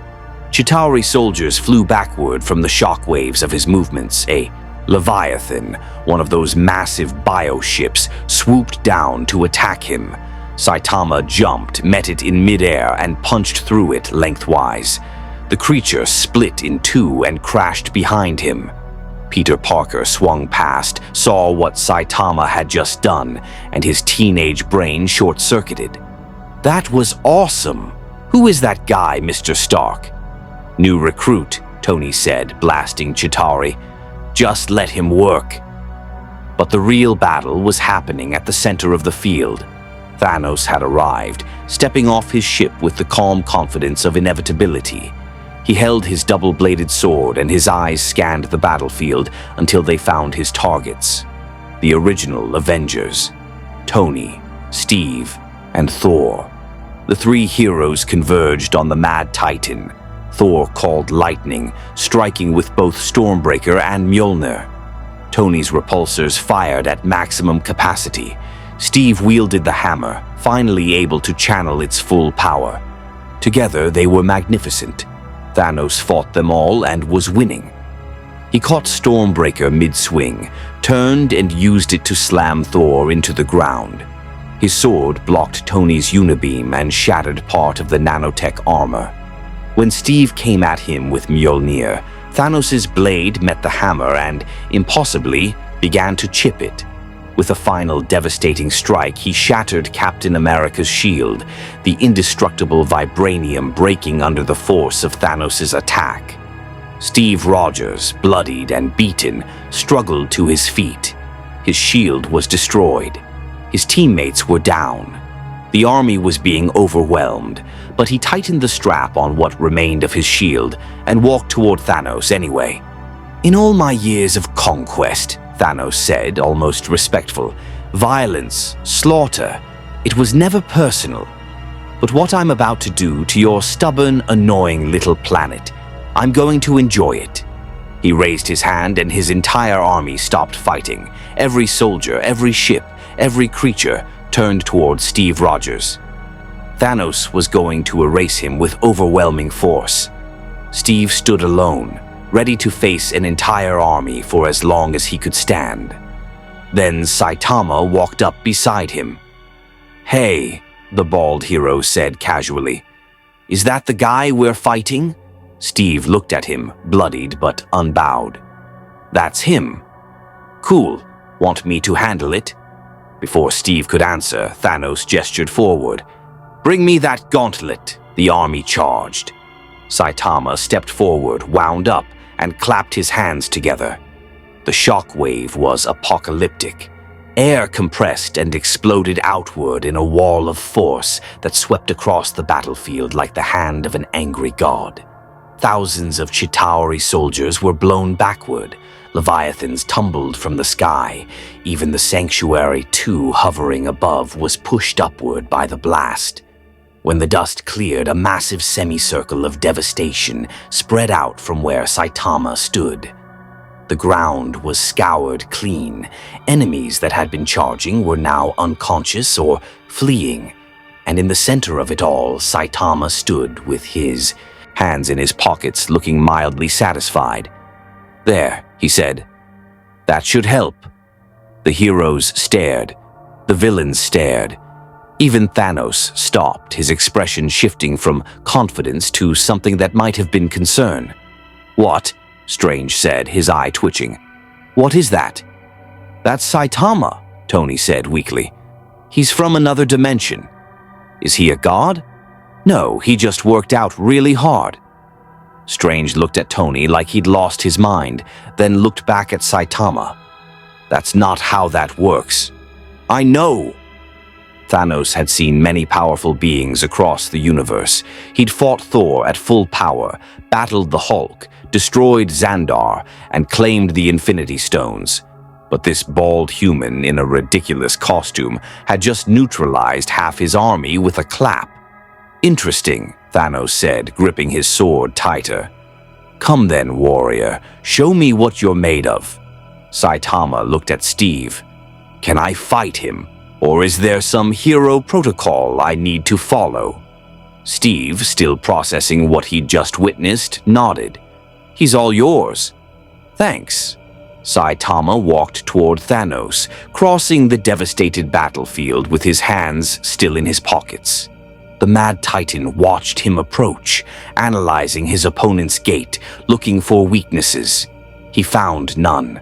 Chitauri soldiers flew backward from the shockwaves of his movements. A Leviathan, one of those massive bioships, swooped down to attack him. Saitama jumped, met it in midair, and punched through it lengthwise. The creature split in two and crashed behind him. Peter Parker swung past, saw what Saitama had just done, and his teenage brain short-circuited. "That was awesome! Who is that guy, Mr. Stark?" "New recruit," Tony said, blasting Chitauri. "Just let him work." But the real battle was happening at the center of the field. Thanos had arrived, stepping off his ship with the calm confidence of inevitability. He held his double-bladed sword, and his eyes scanned the battlefield until they found his targets. The original Avengers: Tony, Steve, and Thor. The three heroes converged on the Mad Titan. Thor called lightning, striking with both Stormbreaker and Mjolnir. Tony's repulsors fired at maximum capacity. Steve wielded the hammer, finally able to channel its full power. Together, they were magnificent. Thanos fought them all and was winning. He caught Stormbreaker mid-swing, turned and used it to slam Thor into the ground. His sword blocked Tony's unibeam and shattered part of the nanotech armor. When Steve came at him with Mjolnir, Thanos' blade met the hammer and, impossibly, began to chip it. With a final devastating strike, he shattered Captain America's shield, the indestructible vibranium breaking under the force of Thanos' attack. Steve Rogers, bloodied and beaten, struggled to his feet. His shield was destroyed. His teammates were down. The army was being overwhelmed, but he tightened the strap on what remained of his shield and walked toward Thanos anyway. "In all my years of conquest," Thanos said, almost respectful, "violence, slaughter, it was never personal. But what I'm about to do to your stubborn, annoying little planet, I'm going to enjoy it." He raised his hand and his entire army stopped fighting. Every soldier, every ship, every creature turned towards Steve Rogers. Thanos was going to erase him with overwhelming force. Steve stood alone, ready to face an entire army for as long as he could stand. Then Saitama walked up beside him. "Hey," the bald hero said casually. "Is that the guy we're fighting?" Steve looked at him, bloodied but unbowed. "That's him." "Cool. Want me to handle it?" Before Steve could answer, Thanos gestured forward. "Bring me that gauntlet," the army charged. Saitama stepped forward, wound up, and clapped his hands together. The shockwave was apocalyptic. Air compressed and exploded outward in a wall of force that swept across the battlefield like the hand of an angry god. Thousands of Chitauri soldiers were blown backward. Leviathans tumbled from the sky. Even the Sanctuary 2 hovering above was pushed upward by the blast. When the dust cleared, a massive semicircle of devastation spread out from where Saitama stood. The ground was scoured clean. Enemies that had been charging were now unconscious or fleeing. And in the center of it all, Saitama stood with his hands in his pockets, looking mildly satisfied. "There," he said. "That should help." The heroes stared. The villains stared. Even Thanos stopped, his expression shifting from confidence to something that might have been concern. "What?" Strange said, his eye twitching. "What is that?" "That's Saitama," Tony said weakly. "He's from another dimension." "Is he a god?" "No, he just worked out really hard." Strange looked at Tony like he'd lost his mind, then looked back at Saitama. "That's not how that works." "I know." Thanos had seen many powerful beings across the universe. He'd fought Thor at full power, battled the Hulk, destroyed Xandar, and claimed the Infinity Stones. But this bald human in a ridiculous costume had just neutralized half his army with a clap. "Interesting," Thanos said, gripping his sword tighter. "Come then, warrior, show me what you're made of." Saitama looked at Steve. Can I fight him, or is there some hero protocol I need to follow? Steve, still processing what he'd just witnessed, nodded. He's all yours. Thanks. Saitama walked toward Thanos, crossing the devastated battlefield with his hands still in his pockets. The Mad Titan watched him approach, analyzing his opponent's gait, looking for weaknesses. He found none.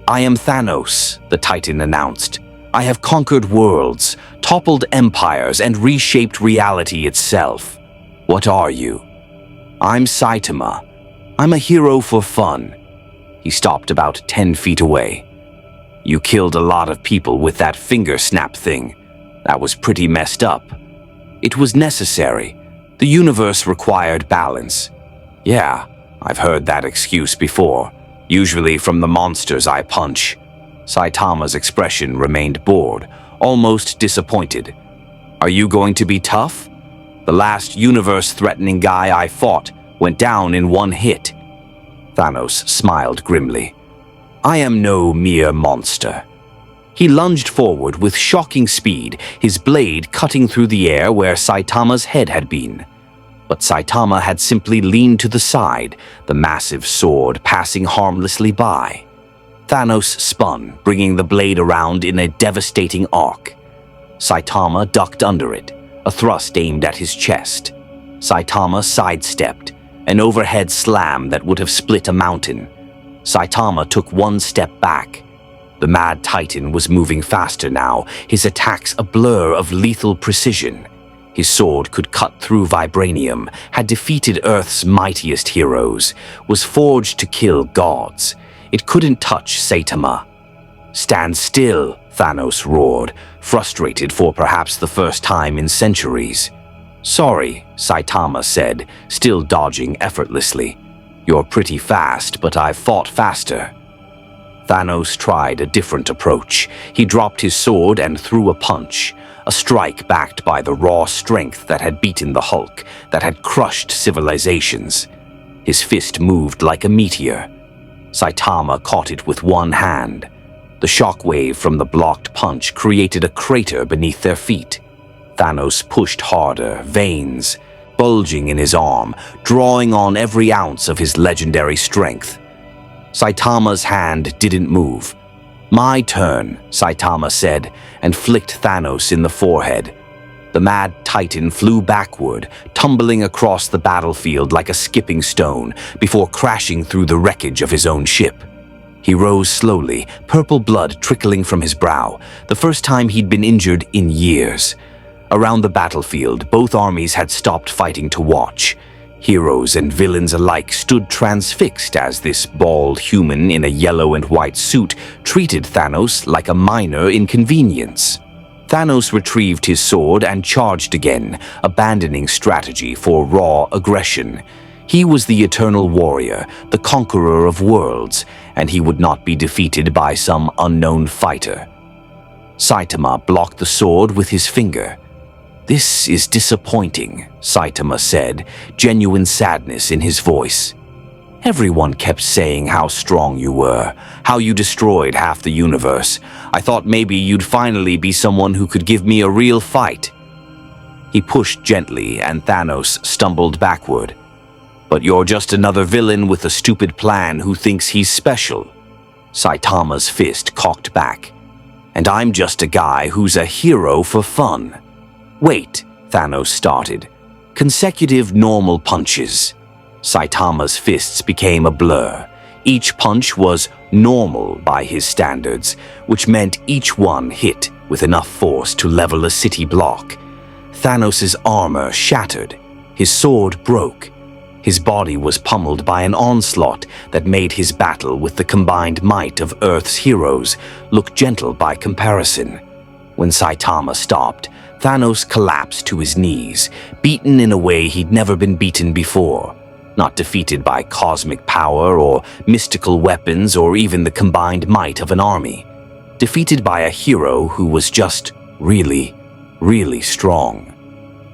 I am Thanos, the Titan announced. I have conquered worlds, toppled empires, and reshaped reality itself. What are you? I'm Saitama. I'm a hero for fun. He stopped about 10 feet away. You killed a lot of people with that finger snap thing. That was pretty messed up. It was necessary. The universe required balance. Yeah, I've heard that excuse before, usually from the monsters I punch. Saitama's expression remained bored, almost disappointed. Are you going to be tough? The last universe-threatening guy I fought went down in one hit. Thanos smiled grimly. I am no mere monster. He lunged forward with shocking speed, his blade cutting through the air where Saitama's head had been. But Saitama had simply leaned to the side, the massive sword passing harmlessly by. Thanos spun, bringing the blade around in a devastating arc. Saitama ducked under it, a thrust aimed at his chest. Saitama sidestepped, an overhead slam that would have split a mountain. Saitama took one step back. The Mad Titan was moving faster now, his attacks a blur of lethal precision. His sword could cut through vibranium, had defeated Earth's mightiest heroes, was forged to kill gods. It couldn't touch Saitama. Stand still, Thanos roared, frustrated for perhaps the first time in centuries. Sorry, Saitama said, still dodging effortlessly. You're pretty fast, but I've fought faster. Thanos tried a different approach. He dropped his sword and threw a punch, a strike backed by the raw strength that had beaten the Hulk, that had crushed civilizations. His fist moved like a meteor. Saitama caught it with one hand. The shockwave from the blocked punch created a crater beneath their feet. Thanos pushed harder, veins bulging in his arm, drawing on every ounce of his legendary strength. Saitama's hand didn't move. My turn, Saitama said, and flicked Thanos in the forehead. The Mad Titan flew backward, tumbling across the battlefield like a skipping stone before crashing through the wreckage of his own ship. He rose slowly, purple blood trickling from his brow, the first time he'd been injured in years. Around the battlefield, both armies had stopped fighting to watch. Heroes and villains alike stood transfixed as this bald human in a yellow and white suit treated Thanos like a minor inconvenience. Thanos retrieved his sword and charged again, abandoning strategy for raw aggression. He was the eternal warrior, the conqueror of worlds, and he would not be defeated by some unknown fighter. Saitama blocked the sword with his finger. This is disappointing, Saitama said, genuine sadness in his voice. Everyone kept saying how strong you were, how you destroyed half the universe. I thought maybe you'd finally be someone who could give me a real fight. He pushed gently and Thanos stumbled backward. But you're just another villain with a stupid plan who thinks he's special. Saitama's fist cocked back. And I'm just a guy who's a hero for fun. Wait, Thanos started. Consecutive normal punches. Saitama's fists became a blur. Each punch was normal by his standards, which meant each one hit with enough force to level a city block. Thanos' armor shattered. His sword broke. His body was pummeled by an onslaught that made his battle with the combined might of Earth's heroes look gentle by comparison. When Saitama stopped, Thanos collapsed to his knees, beaten in a way he'd never been beaten before. Not defeated by cosmic power or mystical weapons or even the combined might of an army. Defeated by a hero who was just really, really strong.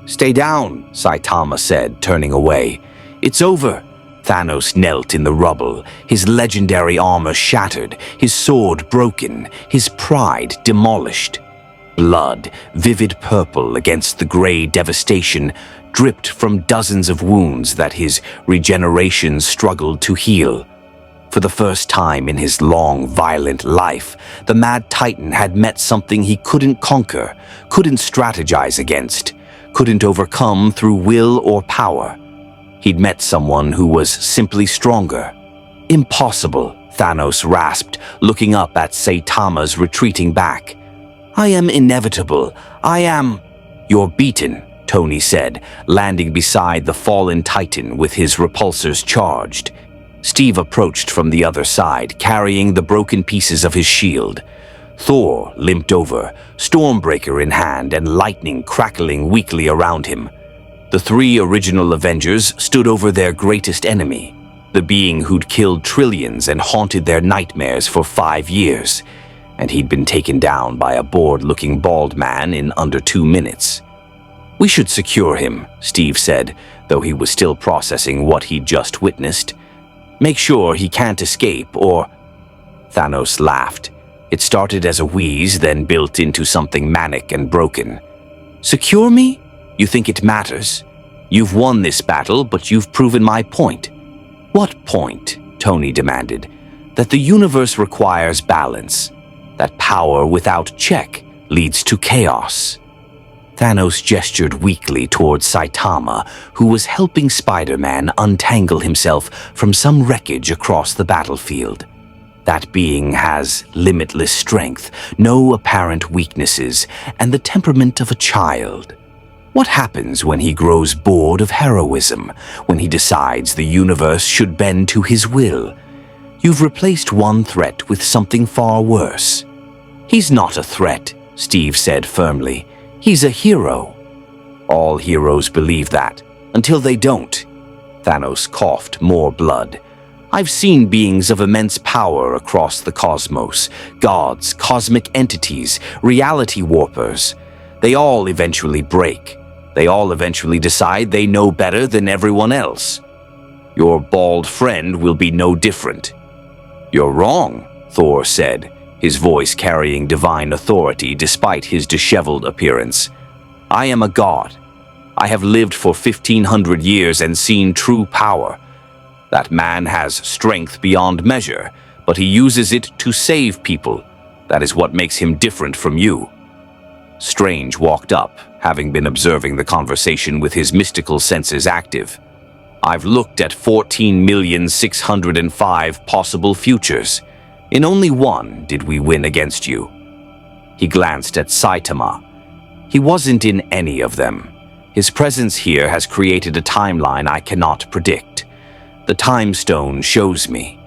Stay down, Saitama said, turning away. It's over. Thanos knelt in the rubble, his legendary armor shattered, his sword broken, his pride demolished. Blood, vivid purple against the gray devastation, dripped from dozens of wounds that his regeneration struggled to heal. For the first time in his long, violent life, the Mad Titan had met something he couldn't conquer, couldn't strategize against, couldn't overcome through will or power. He'd met someone who was simply stronger. Impossible, Thanos rasped, looking up at Saitama's retreating back. I am inevitable. I am... You're beaten, Tony said, landing beside the fallen Titan with his repulsors charged. Steve approached from the other side, carrying the broken pieces of his shield. Thor limped over, Stormbreaker in hand and lightning crackling weakly around him. The three original Avengers stood over their greatest enemy, the being who'd killed trillions and haunted their nightmares for 5 years, and he'd been taken down by a bored-looking bald man in under 2 minutes. We should secure him, Steve said, though he was still processing what he'd just witnessed. Make sure he can't escape, or... Thanos laughed. It started as a wheeze, then built into something manic and broken. Secure me? You think it matters? You've won this battle, but you've proven my point. What point? Tony demanded. That the universe requires balance. That power without check leads to chaos. Thanos gestured weakly towards Saitama, who was helping Spider-Man untangle himself from some wreckage across the battlefield. That being has limitless strength, no apparent weaknesses, and the temperament of a child. What happens when he grows bored of heroism, when he decides the universe should bend to his will? You've replaced one threat with something far worse. He's not a threat, Steve said firmly. He's a hero. All heroes believe that, until they don't. Thanos coughed more blood. I've seen beings of immense power across the cosmos, gods, cosmic entities, reality warpers. They all eventually break. They all eventually decide they know better than everyone else. Your bald friend will be no different. You're wrong, Thor said, his voice carrying divine authority despite his disheveled appearance. I am a god. I have lived for 1,500 years and seen true power. That man has strength beyond measure, but he uses it to save people. That is what makes him different from you. Strange walked up, having been observing the conversation with his mystical senses active. I've looked at 14,605 possible futures. In only one did we win against you. He glanced at Saitama. He wasn't in any of them. His presence here has created a timeline I cannot predict. The time stone shows me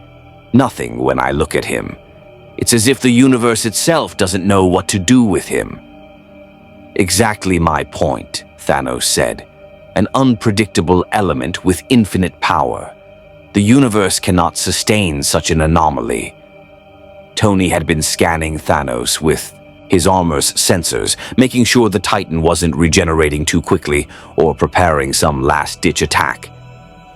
nothing when I look at him. It's as if the universe itself doesn't know what to do with him. Exactly my point, Thanos said. An unpredictable element with infinite power. The universe cannot sustain such an anomaly. Tony had been scanning Thanos with his armor's sensors, making sure the Titan wasn't regenerating too quickly or preparing some last-ditch attack.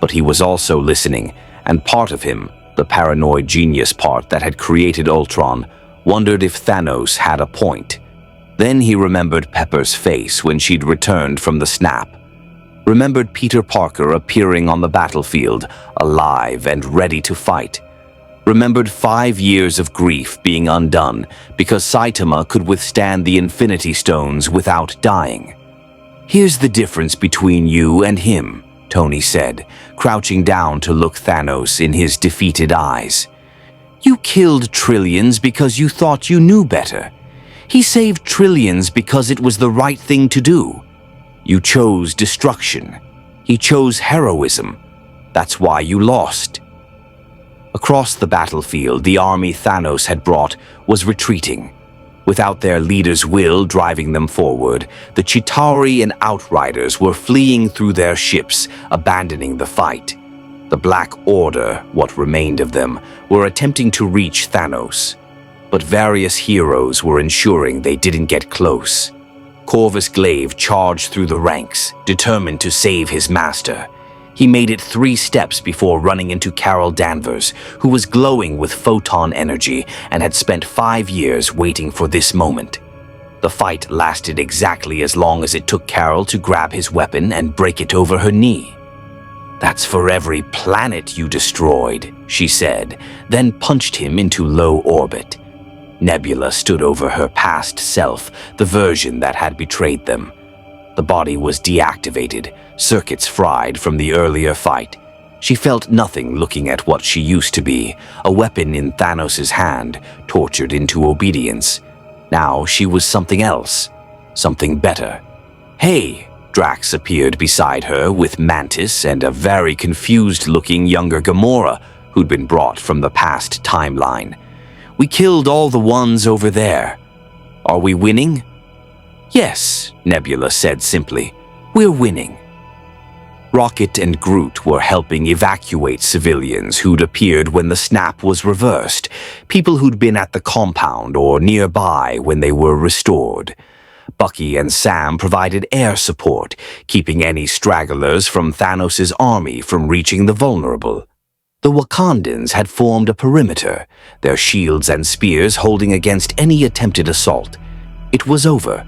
But he was also listening, and part of him, the paranoid genius part that had created Ultron, wondered if Thanos had a point. Then he remembered Pepper's face when she'd returned from the snap. Remembered Peter Parker appearing on the battlefield, alive and ready to fight. Remembered 5 years of grief being undone because Saitama could withstand the Infinity Stones without dying. Here's the difference between you and him, Tony said, crouching down to look Thanos in his defeated eyes. You killed trillions because you thought you knew better. He saved trillions because it was the right thing to do. You chose destruction. He chose heroism. That's why you lost. Across the battlefield, the army Thanos had brought was retreating. Without their leader's will driving them forward, the Chitauri and Outriders were fleeing through their ships, abandoning the fight. The Black Order, what remained of them, were attempting to reach Thanos. But various heroes were ensuring they didn't get close. Corvus Glaive charged through the ranks, determined to save his master. He made it 3 steps before running into Carol Danvers, who was glowing with photon energy and had spent 5 years waiting for this moment. The fight lasted exactly as long as it took Carol to grab his weapon and break it over her knee. "That's for every planet you destroyed," she said, then punched him into low orbit. Nebula stood over her past self, the version that had betrayed them. The body was deactivated, circuits fried from the earlier fight. She felt nothing looking at what she used to be, a weapon in Thanos' hand, tortured into obedience. Now she was something else, something better. "Hey!" Drax appeared beside her with Mantis and a very confused-looking younger Gamora who'd been brought from the past timeline. "We killed all the ones over there. Are we winning?" "Yes," Nebula said simply. "We're winning." Rocket and Groot were helping evacuate civilians who'd appeared when the snap was reversed, people who'd been at the compound or nearby when they were restored. Bucky and Sam provided air support, keeping any stragglers from Thanos' army from reaching the vulnerable. The Wakandans had formed a perimeter, their shields and spears holding against any attempted assault. It was over.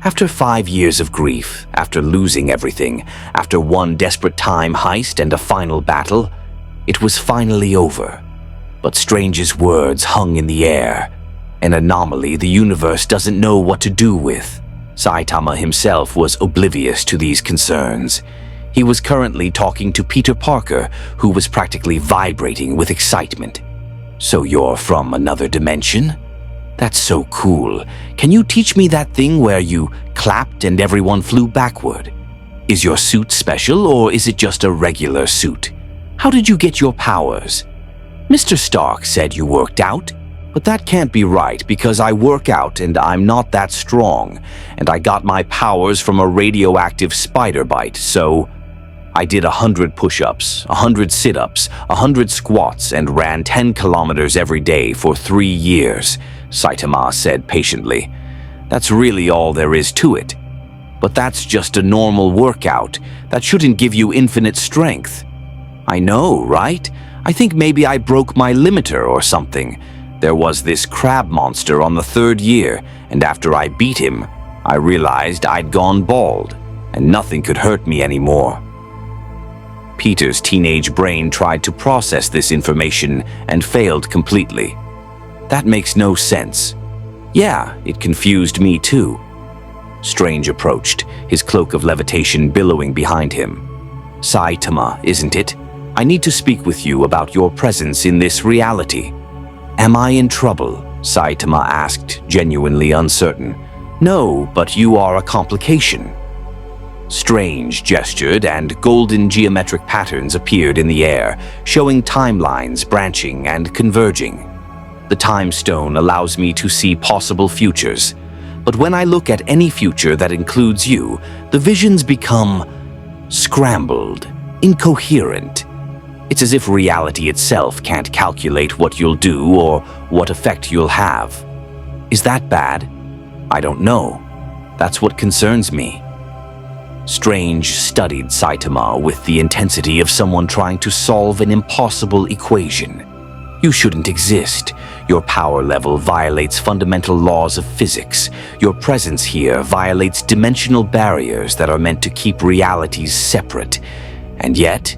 After 5 years of grief, after losing everything, after one desperate time heist and a final battle, it was finally over. But Strange's words hung in the air, an anomaly the universe doesn't know what to do with. Saitama himself was oblivious to these concerns. He was currently talking to Peter Parker, who was practically vibrating with excitement. "So you're from another dimension? That's so cool. Can you teach me that thing where you clapped and everyone flew backward? Is your suit special or is it just a regular suit? How did you get your powers? Mr. Stark said you worked out, but that can't be right because I work out and I'm not that strong, and I got my powers from a radioactive spider bite, so I did 100 push-ups, 100 sit-ups, 100 squats, and ran 10 kilometers every day for 3 years, Saitama said patiently. That's really all there is to it. But that's just a normal workout. That shouldn't give you infinite strength. I know, right? I think maybe I broke my limiter or something. There was this crab monster on the 3rd year, and after I beat him, I realized I'd gone bald, and nothing could hurt me anymore. Peter's teenage brain tried to process this information and failed completely. That makes no sense. Yeah, it confused me too. Strange approached, his cloak of levitation billowing behind him. Saitama, isn't it? I need to speak with you about your presence in this reality. Am I in trouble? Saitama asked, genuinely uncertain. No, but you are a complication. Strange gestured, and golden geometric patterns appeared in the air, showing timelines branching and converging. The time stone allows me to see possible futures, but when I look at any future that includes you, the visions become scrambled, incoherent. It's as if reality itself can't calculate what you'll do or what effect you'll have. Is that bad? I don't know. That's what concerns me. Strange studied Saitama with the intensity of someone trying to solve an impossible equation. You shouldn't exist. Your power level violates fundamental laws of physics. Your presence here violates dimensional barriers that are meant to keep realities separate. And yet,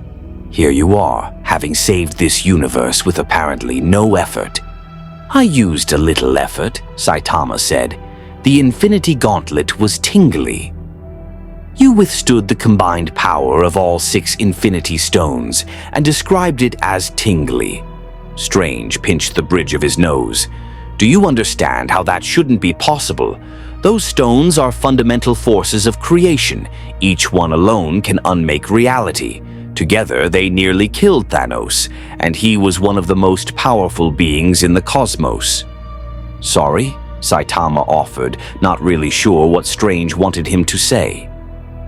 here you are, having saved this universe with apparently no effort. I used a little effort, Saitama said. The Infinity Gauntlet was tingly. You withstood the combined power of all 6 Infinity Stones and described it as tingly. Strange pinched the bridge of his nose. Do you understand how that shouldn't be possible? Those stones are fundamental forces of creation. Each one alone can unmake reality. Together, they nearly killed Thanos, and he was one of the most powerful beings in the cosmos. Sorry? Saitama offered, not really sure what Strange wanted him to say.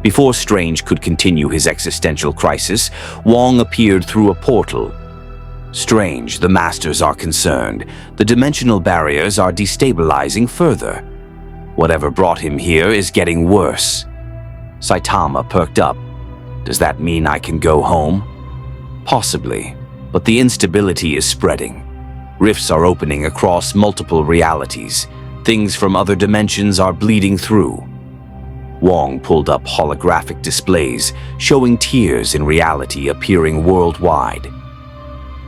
Before Strange could continue his existential crisis, Wong appeared through a portal. Strange, the Masters are concerned. The dimensional barriers are destabilizing further. Whatever brought him here is getting worse. Saitama perked up. Does that mean I can go home? Possibly, but the instability is spreading. Rifts are opening across multiple realities. Things from other dimensions are bleeding through. Wong pulled up holographic displays showing tiers in reality appearing worldwide.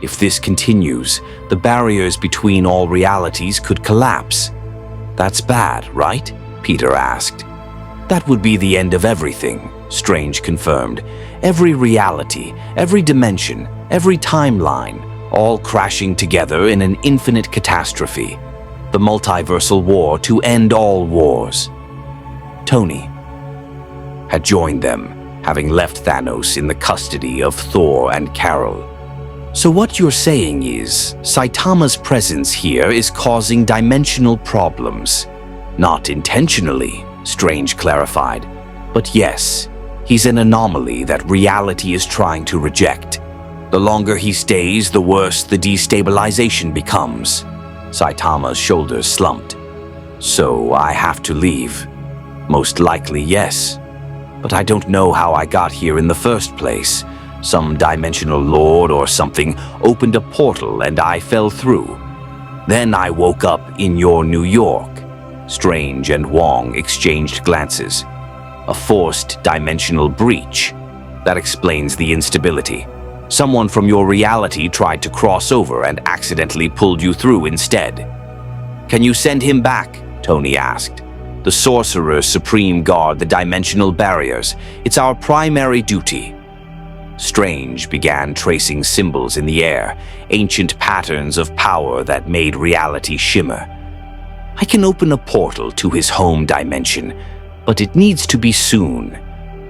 If this continues, the barriers between all realities could collapse. That's bad, right? Peter asked. That would be the end of everything, Strange confirmed. Every reality, every dimension, every timeline, all crashing together in an infinite catastrophe. The multiversal war to end all wars. Tony had joined them, having left Thanos in the custody of Thor and Carol. So what you're saying is, Saitama's presence here is causing dimensional problems. Not intentionally, Strange clarified, but yes, he's an anomaly that reality is trying to reject. The longer he stays, the worse the destabilization becomes. Saitama's shoulders slumped. So I have to leave? Most likely, yes. But I don't know how I got here in the first place. Some dimensional lord or something opened a portal and I fell through. Then I woke up in your New York. Strange and Wong exchanged glances. A forced dimensional breach. That explains the instability. Someone from your reality tried to cross over and accidentally pulled you through instead. Can you send him back? Tony asked. The sorcerers supreme guard the dimensional barriers. It's our primary duty. Strange began tracing symbols in the air, ancient patterns of power that made reality shimmer. I can open a portal to his home dimension, but it needs to be soon.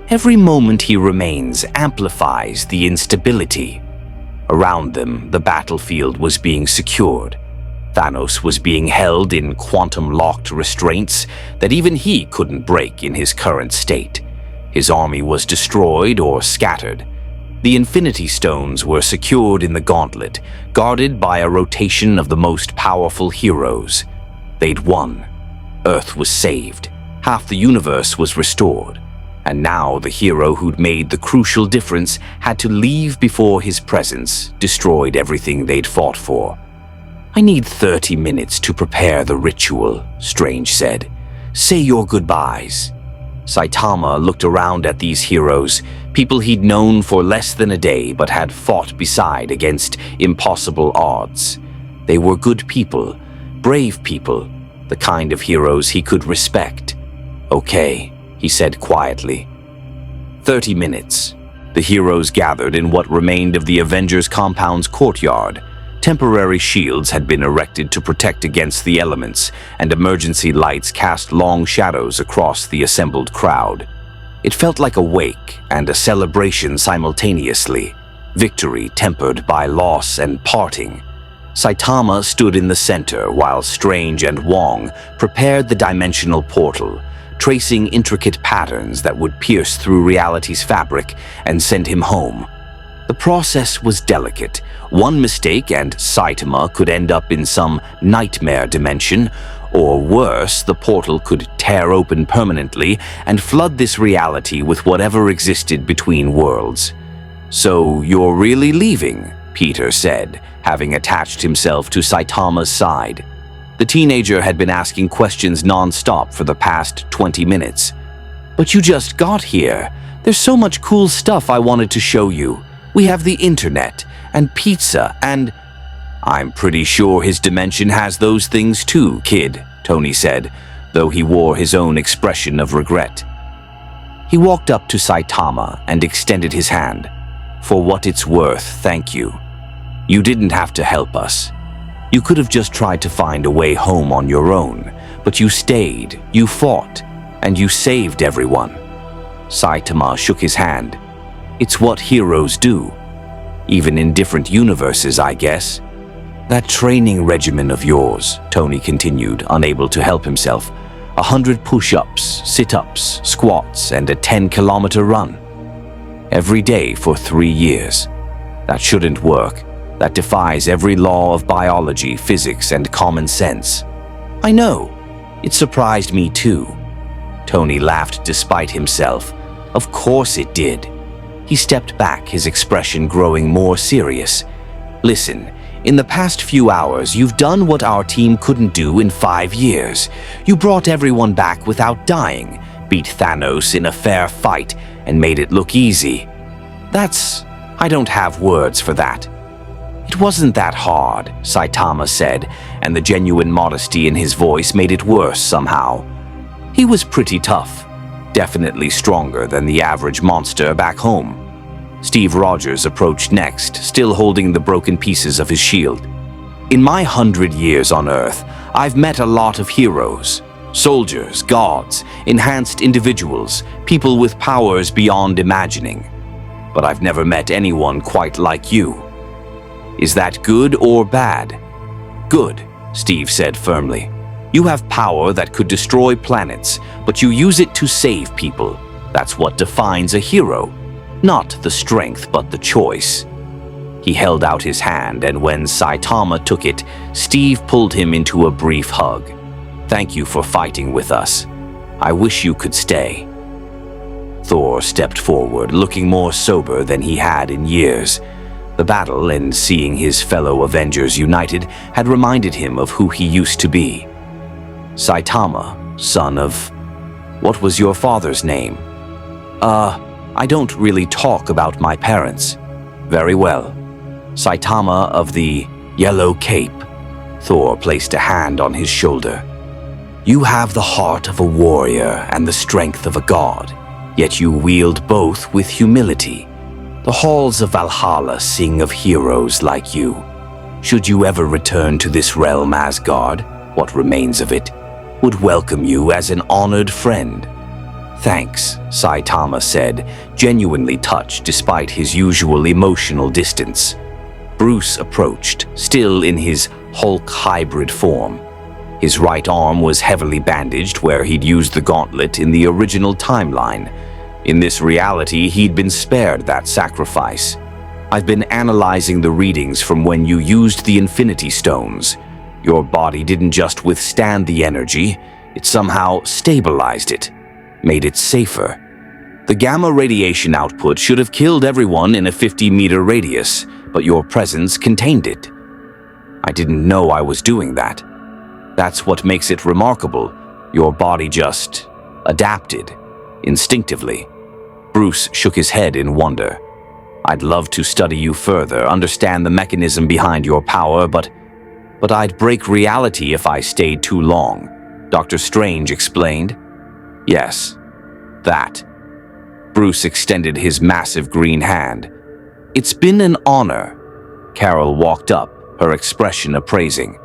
Every moment he remains amplifies the instability. Around them, the battlefield was being secured. Thanos was being held in quantum-locked restraints that even he couldn't break in his current state. His army was destroyed or scattered. The Infinity Stones were secured in the gauntlet, guarded by a rotation of the most powerful heroes. They'd won. Earth was saved. Half the universe was restored. And now the hero who'd made the crucial difference had to leave before his presence destroyed everything they'd fought for. I need 30 minutes to prepare the ritual, Strange said. Say your goodbyes. Saitama looked around at these heroes, people he'd known for less than a day but had fought beside against impossible odds. They were good people, brave people, the kind of heroes he could respect. Okay, he said quietly. 30 minutes. The heroes gathered in what remained of the Avengers compound's courtyard. Temporary shields had been erected to protect against the elements, and emergency lights cast long shadows across the assembled crowd. It felt like a wake and a celebration simultaneously, victory tempered by loss and parting. Saitama stood in the center while Strange and Wong prepared the dimensional portal, tracing intricate patterns that would pierce through reality's fabric and send him home. The process was delicate. One mistake and Saitama could end up in some nightmare dimension, or worse, the portal could tear open permanently and flood this reality with whatever existed between worlds. So you're really leaving, Peter said, having attached himself to Saitama's side. The teenager had been asking questions non-stop for the past 20 minutes. But you just got here. There's so much cool stuff I wanted to show you. We have the internet, and pizza, and... I'm pretty sure his dimension has those things too, kid, Tony said, though he wore his own expression of regret. He walked up to Saitama and extended his hand. For what it's worth, thank you. You didn't have to help us. You could have just tried to find a way home on your own, but you stayed, you fought, and you saved everyone. Saitama shook his hand. It's what heroes do. Even in different universes, I guess. That training regimen of yours, Tony continued, unable to help himself. 100 push-ups, sit-ups, squats, and a 10-kilometer run. Every day for 3 years. That shouldn't work. That defies every law of biology, physics, and common sense. I know. It surprised me too. Tony laughed despite himself. Of course it did. He stepped back, his expression growing more serious. Listen, in the past few hours, you've done what our team couldn't do in 5 years. You brought everyone back without dying, beat Thanos in a fair fight, and made it look easy. I don't have words for that. It wasn't that hard, Saitama said, and the genuine modesty in his voice made it worse somehow. He was pretty tough, definitely stronger than the average monster back home. Steve Rogers approached next, still holding the broken pieces of his shield. In my 100 years on Earth, I've met a lot of heroes. Soldiers, gods, enhanced individuals, people with powers beyond imagining. But I've never met anyone quite like you. Is that good or bad? Good, Steve said firmly. You have power that could destroy planets, but you use it to save people. That's what defines a hero. Not the strength, but the choice. He held out his hand, and when Saitama took it, Steve pulled him into a brief hug. Thank you for fighting with us. I wish you could stay. Thor stepped forward, looking more sober than he had in years. The battle and seeing his fellow Avengers united had reminded him of who he used to be. Saitama, son of... What was your father's name? I don't really talk about my parents. Very well. Saitama of the Yellow Cape. Thor placed a hand on his shoulder. You have the heart of a warrior and the strength of a god, yet you wield both with humility. The halls of Valhalla sing of heroes like you. Should you ever return to this realm, Asgard, what remains of it, would welcome you as an honored friend. Thanks, Saitama said, genuinely touched despite his usual emotional distance. Bruce approached, still in his Hulk hybrid form. His right arm was heavily bandaged where he'd used the gauntlet in the original timeline. In this reality, he'd been spared that sacrifice. I've been analyzing the readings from when you used the Infinity Stones. Your body didn't just withstand the energy, it somehow stabilized it, made it safer. The gamma radiation output should have killed everyone in a 50-meter radius, but your presence contained it. I didn't know I was doing that. That's what makes it remarkable. Your body just adapted, instinctively. Bruce shook his head in wonder. I'd love to study you further, understand the mechanism behind your power, but I'd break reality if I stayed too long. Dr. Strange explained. Yes, that. Bruce extended his massive green hand. It's been an honor. Carol walked up, her expression appraising.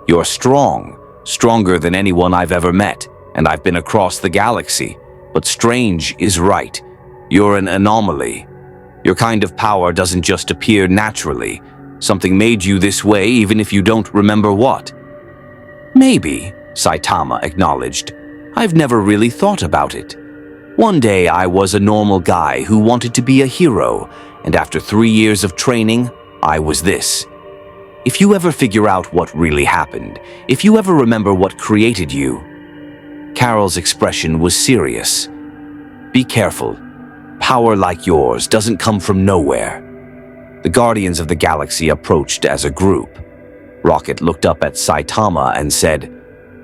You're strong, stronger than anyone I've ever met, and I've been across the galaxy. But Strange is right. You're an anomaly. Your kind of power doesn't just appear naturally. Something made you this way even if you don't remember what. Maybe, Saitama acknowledged. I've never really thought about it. One day I was a normal guy who wanted to be a hero, and after 3 years of training, I was this. If you ever figure out what really happened, if you ever remember what created you... Carol's expression was serious. Be careful. Power like yours doesn't come from nowhere. The Guardians of the Galaxy approached as a group. Rocket looked up at Saitama and said,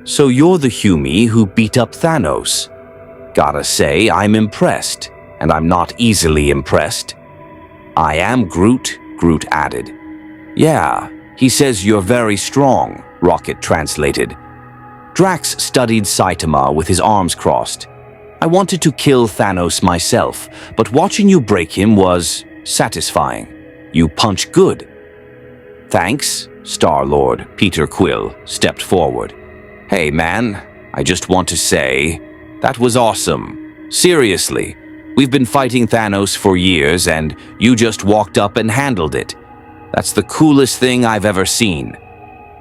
So you're the Humi who beat up Thanos? Gotta say, I'm impressed, and I'm not easily impressed. I am Groot, Groot added. Yeah, he says you're very strong, Rocket translated. Drax studied Saitama with his arms crossed. I wanted to kill Thanos myself, but watching you break him was satisfying. You punch good. Thanks, Star-Lord. Peter Quill stepped forward. Hey man, I just want to say, that was awesome. Seriously, we've been fighting Thanos for years and you just walked up and handled it. That's the coolest thing I've ever seen.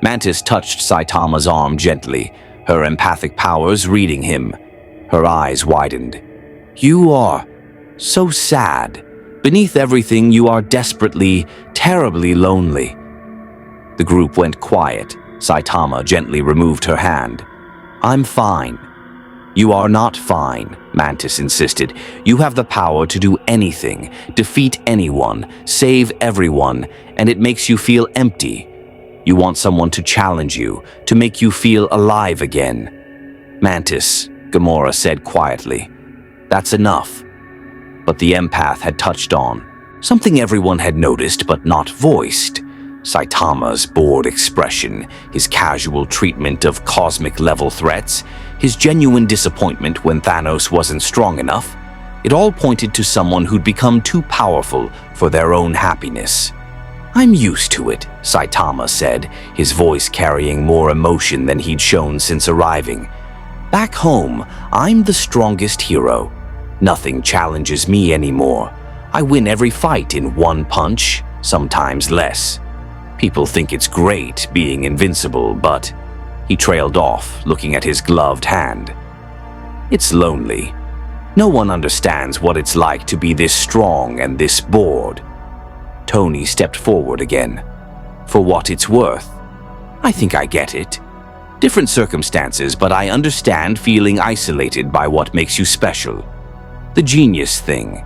Mantis touched Saitama's arm gently, her empathic powers reading him. Her eyes widened. You are so sad. Beneath everything, you are desperately, terribly lonely. The group went quiet. Saitama gently removed her hand. I'm fine. You are not fine, Mantis insisted. You have the power to do anything, defeat anyone, save everyone, and it makes you feel empty. You want someone to challenge you, to make you feel alive again. Mantis, Gamora said quietly. That's enough. But the empath had touched on something everyone had noticed but not voiced. Saitama's bored expression, his casual treatment of cosmic-level threats, his genuine disappointment when Thanos wasn't strong enough. It all pointed to someone who'd become too powerful for their own happiness. I'm used to it, Saitama said, his voice carrying more emotion than he'd shown since arriving. Back home, I'm the strongest hero. Nothing challenges me anymore. I win every fight in one punch, sometimes less. People think it's great being invincible, but he trailed off, looking at his gloved hand. It's lonely. No one understands what it's like to be this strong and this bored. Tony stepped forward again. For what it's worth. I think I get it. Different circumstances, but I understand feeling isolated by what makes you special. The genius thing.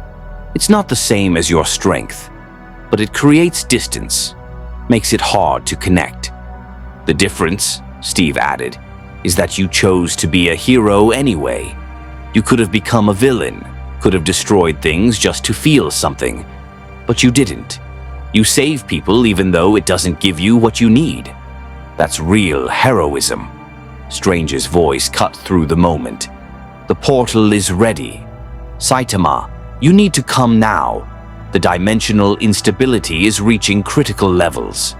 It's not the same as your strength, but it creates distance, makes it hard to connect. The difference, Steve added, is that you chose to be a hero anyway. You could have become a villain, could have destroyed things just to feel something, but you didn't. You save people even though it doesn't give you what you need. That's real heroism. Strange's voice cut through the moment. The portal is ready. Saitama, you need to come now. The dimensional instability is reaching critical levels.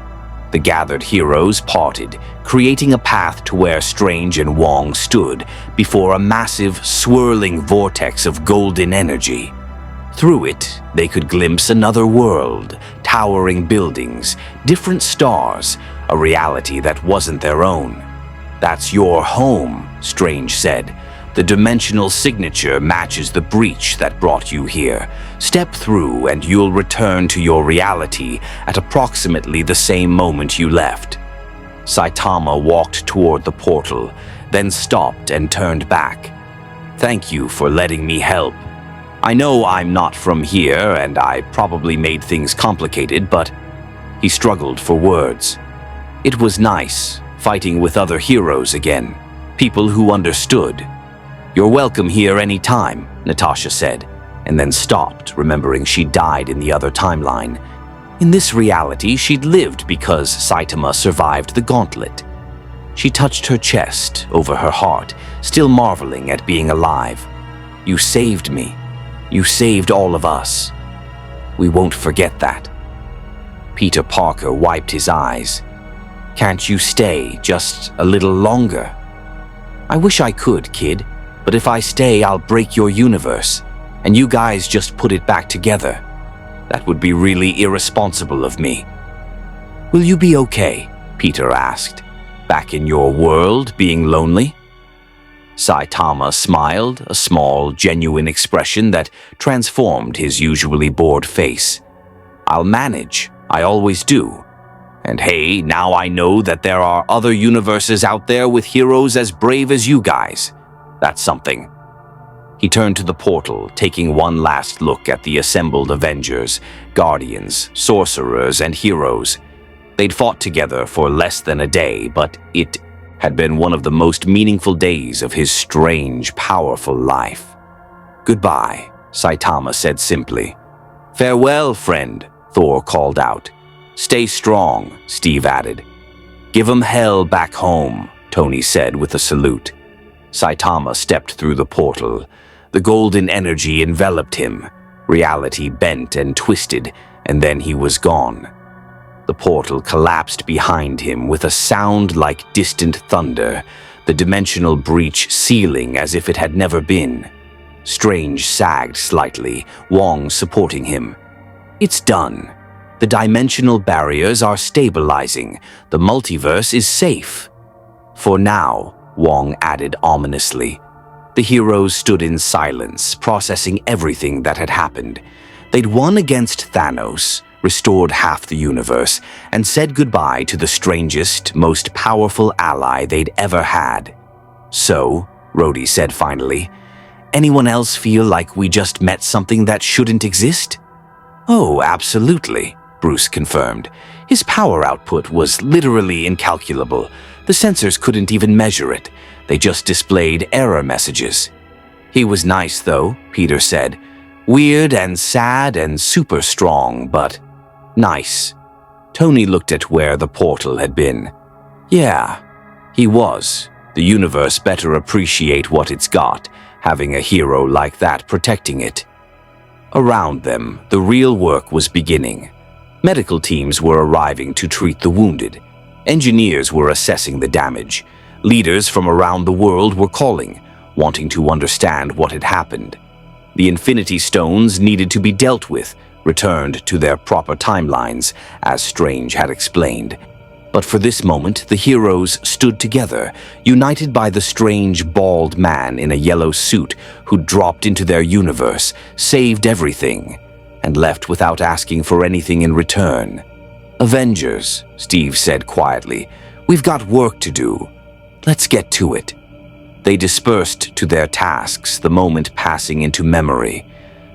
The gathered heroes parted, creating a path to where Strange and Wong stood before a massive, swirling vortex of golden energy. Through it, they could glimpse another world, towering buildings, different stars, a reality that wasn't their own. That's your home, Strange said. The dimensional signature matches the breach that brought you here. Step through and you'll return to your reality at approximately the same moment you left. Saitama walked toward the portal, then stopped and turned back. Thank you for letting me help. I know I'm not from here and I probably made things complicated, but he struggled for words. It was nice, fighting with other heroes again, people who understood. You're welcome here any time, Natasha said, and then stopped, remembering she died in the other timeline. In this reality, she'd lived because Saitama survived the gauntlet. She touched her chest over her heart, still marveling at being alive. You saved me. You saved all of us. We won't forget that. Peter Parker wiped his eyes. Can't you stay just a little longer? I wish I could, kid. But if I stay, I'll break your universe, and you guys just put it back together. That would be really irresponsible of me. Will you be okay? Peter asked. Back in your world, being lonely? Saitama smiled, a small, genuine expression that transformed his usually bored face. I'll manage. I always do. And hey, now I know that there are other universes out there with heroes as brave as you guys. That's something. He turned to the portal, taking one last look at the assembled Avengers, Guardians, Sorcerers, and Heroes. They'd fought together for less than a day, but it had been one of the most meaningful days of his strange, powerful life. Goodbye, Saitama said simply. Farewell, friend, Thor called out. Stay strong, Steve added. Give 'em hell back home, Tony said with a salute. Saitama stepped through the portal. The golden energy enveloped him. Reality bent and twisted, and then he was gone. The portal collapsed behind him with a sound like distant thunder, the dimensional breach sealing as if it had never been. Strange sagged slightly, Wong supporting him. It's done. The dimensional barriers are stabilizing. The multiverse is safe. For now, Wong added ominously. The heroes stood in silence, processing everything that had happened. They'd won against Thanos, restored half the universe, and said goodbye to the strangest, most powerful ally they'd ever had. So, Rhodey said finally. Anyone else feel like we just met something that shouldn't exist? Oh, absolutely, Bruce confirmed. His power output was literally incalculable. The sensors couldn't even measure it. They just displayed error messages. He was nice, though, Peter said. Weird and sad and super strong, but nice. Tony looked at where the portal had been. Yeah, he was. The universe better appreciate what it's got, having a hero like that protecting it. Around them, the real work was beginning. Medical teams were arriving to treat the wounded. Engineers were assessing the damage. Leaders from around the world were calling, wanting to understand what had happened. The Infinity Stones needed to be dealt with, returned to their proper timelines, as Strange had explained. But for this moment, the heroes stood together, united by the strange, bald man in a yellow suit who dropped into their universe, saved everything, and left without asking for anything in return. Avengers, Steve said quietly, we've got work to do. Let's get to it. They dispersed to their tasks, the moment passing into memory.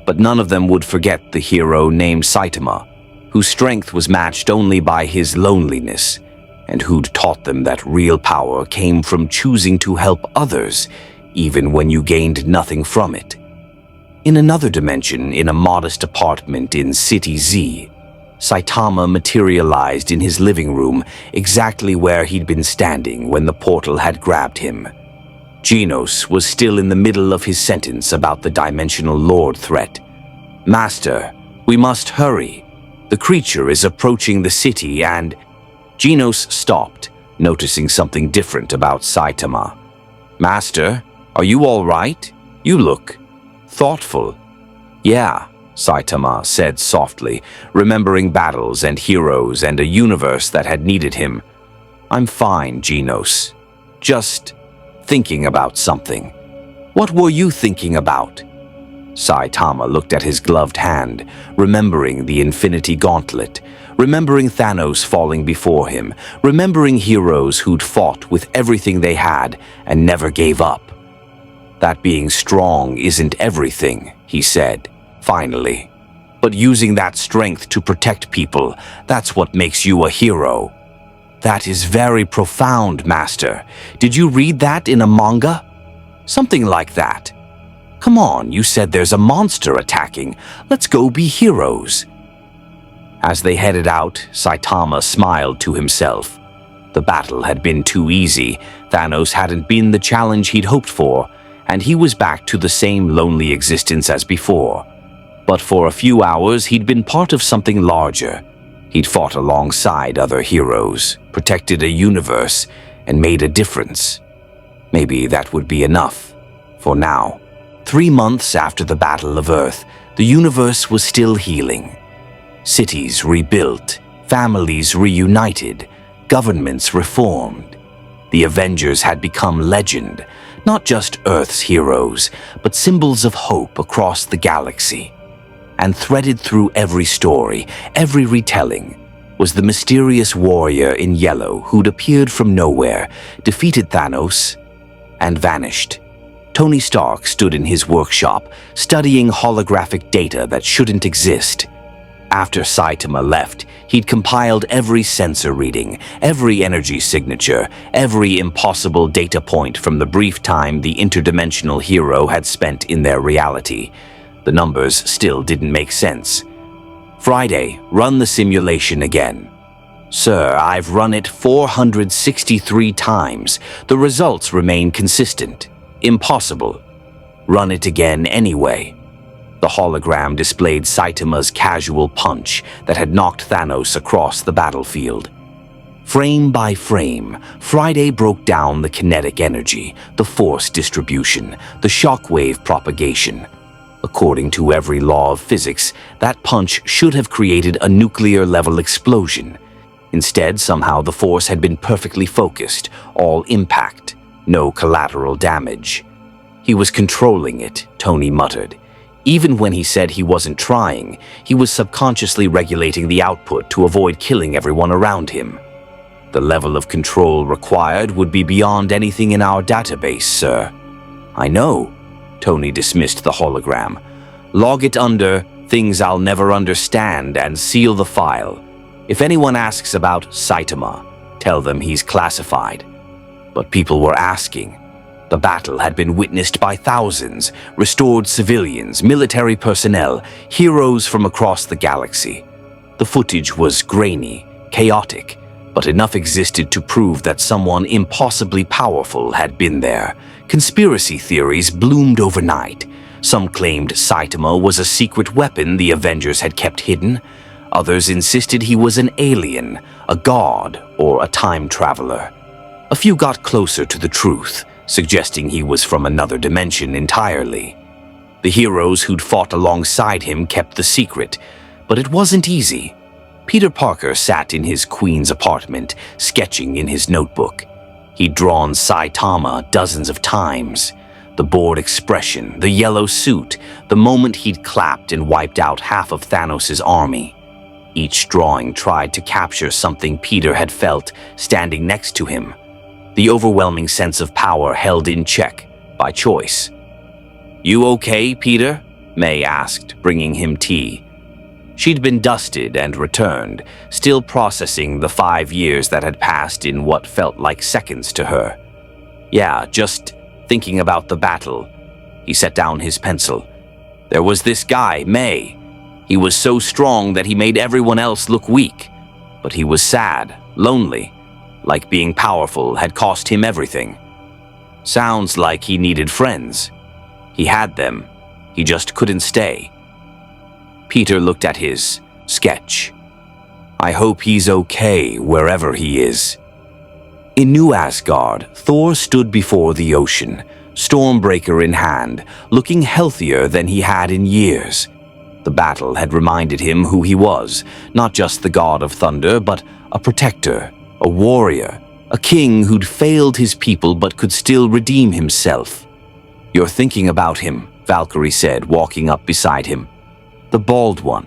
But none of them would forget the hero named Saitama, whose strength was matched only by his loneliness, and who'd taught them that real power came from choosing to help others, even when you gained nothing from it. In another dimension, in a modest apartment in City Z, Saitama materialized in his living room exactly where he'd been standing when the portal had grabbed him. Genos was still in the middle of his sentence about the Dimensional Lord threat. Master, we must hurry. The creature is approaching the city and... Genos stopped, noticing something different about Saitama. Master, are you all right? You look thoughtful. Yeah, Saitama said softly, remembering battles and heroes and a universe that had needed him. I'm fine, Genos. Just thinking about something. What were you thinking about? Saitama looked at his gloved hand, remembering the Infinity Gauntlet, remembering Thanos falling before him, remembering heroes who'd fought with everything they had and never gave up. That being strong isn't everything, he said, finally. But using that strength to protect people, that's what makes you a hero. That is very profound, Master. Did you read that in a manga? Something like that. Come on, you said there's a monster attacking. Let's go be heroes. As they headed out, Saitama smiled to himself. The battle had been too easy. Thanos hadn't been the challenge he'd hoped for, and he was back to the same lonely existence as before. But for a few hours, he'd been part of something larger. He'd fought alongside other heroes, protected a universe, and made a difference. Maybe that would be enough, for now. 3 months after the Battle of Earth, the universe was still healing. Cities rebuilt, families reunited, governments reformed. The Avengers had become legend, not just Earth's heroes, but symbols of hope across the galaxy. And threaded through every story, every retelling, was the mysterious warrior in yellow who'd appeared from nowhere, defeated Thanos, and vanished. Tony Stark stood in his workshop, studying holographic data that shouldn't exist. After Saitama left, he'd compiled every sensor reading, every energy signature, every impossible data point from the brief time the interdimensional hero had spent in their reality. The numbers still didn't make sense. Friday, run the simulation again. Sir, I've run it 463 times. The results remain consistent. Impossible. Run it again anyway. The hologram displayed Saitama's casual punch that had knocked Thanos across the battlefield. Frame by frame, Friday broke down the kinetic energy, the force distribution, the shockwave propagation. According to every law of physics, that punch should have created a nuclear-level explosion. Instead, somehow the force had been perfectly focused, all impact, no collateral damage. He was controlling it, Tony muttered. Even when he said he wasn't trying, he was subconsciously regulating the output to avoid killing everyone around him. The level of control required would be beyond anything in our database, sir. I know, Tony dismissed the hologram. Log it under things I'll never understand and seal the file. If anyone asks about Saitama, tell them he's classified. But people were asking. The battle had been witnessed by thousands, restored civilians, military personnel, heroes from across the galaxy. The footage was grainy, chaotic, but enough existed to prove that someone impossibly powerful had been there. Conspiracy theories bloomed overnight. Some claimed Saitama was a secret weapon the Avengers had kept hidden. Others insisted he was an alien, a god, or a time traveler. A few got closer to the truth, suggesting he was from another dimension entirely. The heroes who'd fought alongside him kept the secret, but it wasn't easy. Peter Parker sat in his Queen's apartment, sketching in his notebook. He'd drawn Saitama dozens of times. The bored expression, the yellow suit, the moment he'd clapped and wiped out half of Thanos' army. Each drawing tried to capture something Peter had felt standing next to him. The overwhelming sense of power held in check by choice. "You okay, Peter?" May asked, bringing him tea. She'd been dusted and returned, still processing the 5 years that had passed in what felt like seconds to her. "Yeah, just thinking about the battle." He set down his pencil. "There was this guy, May. He was so strong that he made everyone else look weak. But he was sad, lonely, like being powerful had cost him everything. Sounds like he needed friends. He had them. He just couldn't stay." Peter looked at his sketch. "I hope he's okay wherever he is." In New Asgard, Thor stood before the ocean, Stormbreaker in hand, looking healthier than he had in years. The battle had reminded him who he was, not just the god of thunder, but a protector, a warrior, a king who'd failed his people but could still redeem himself. "You're thinking about him," Valkyrie said, walking up beside him. "The bald one."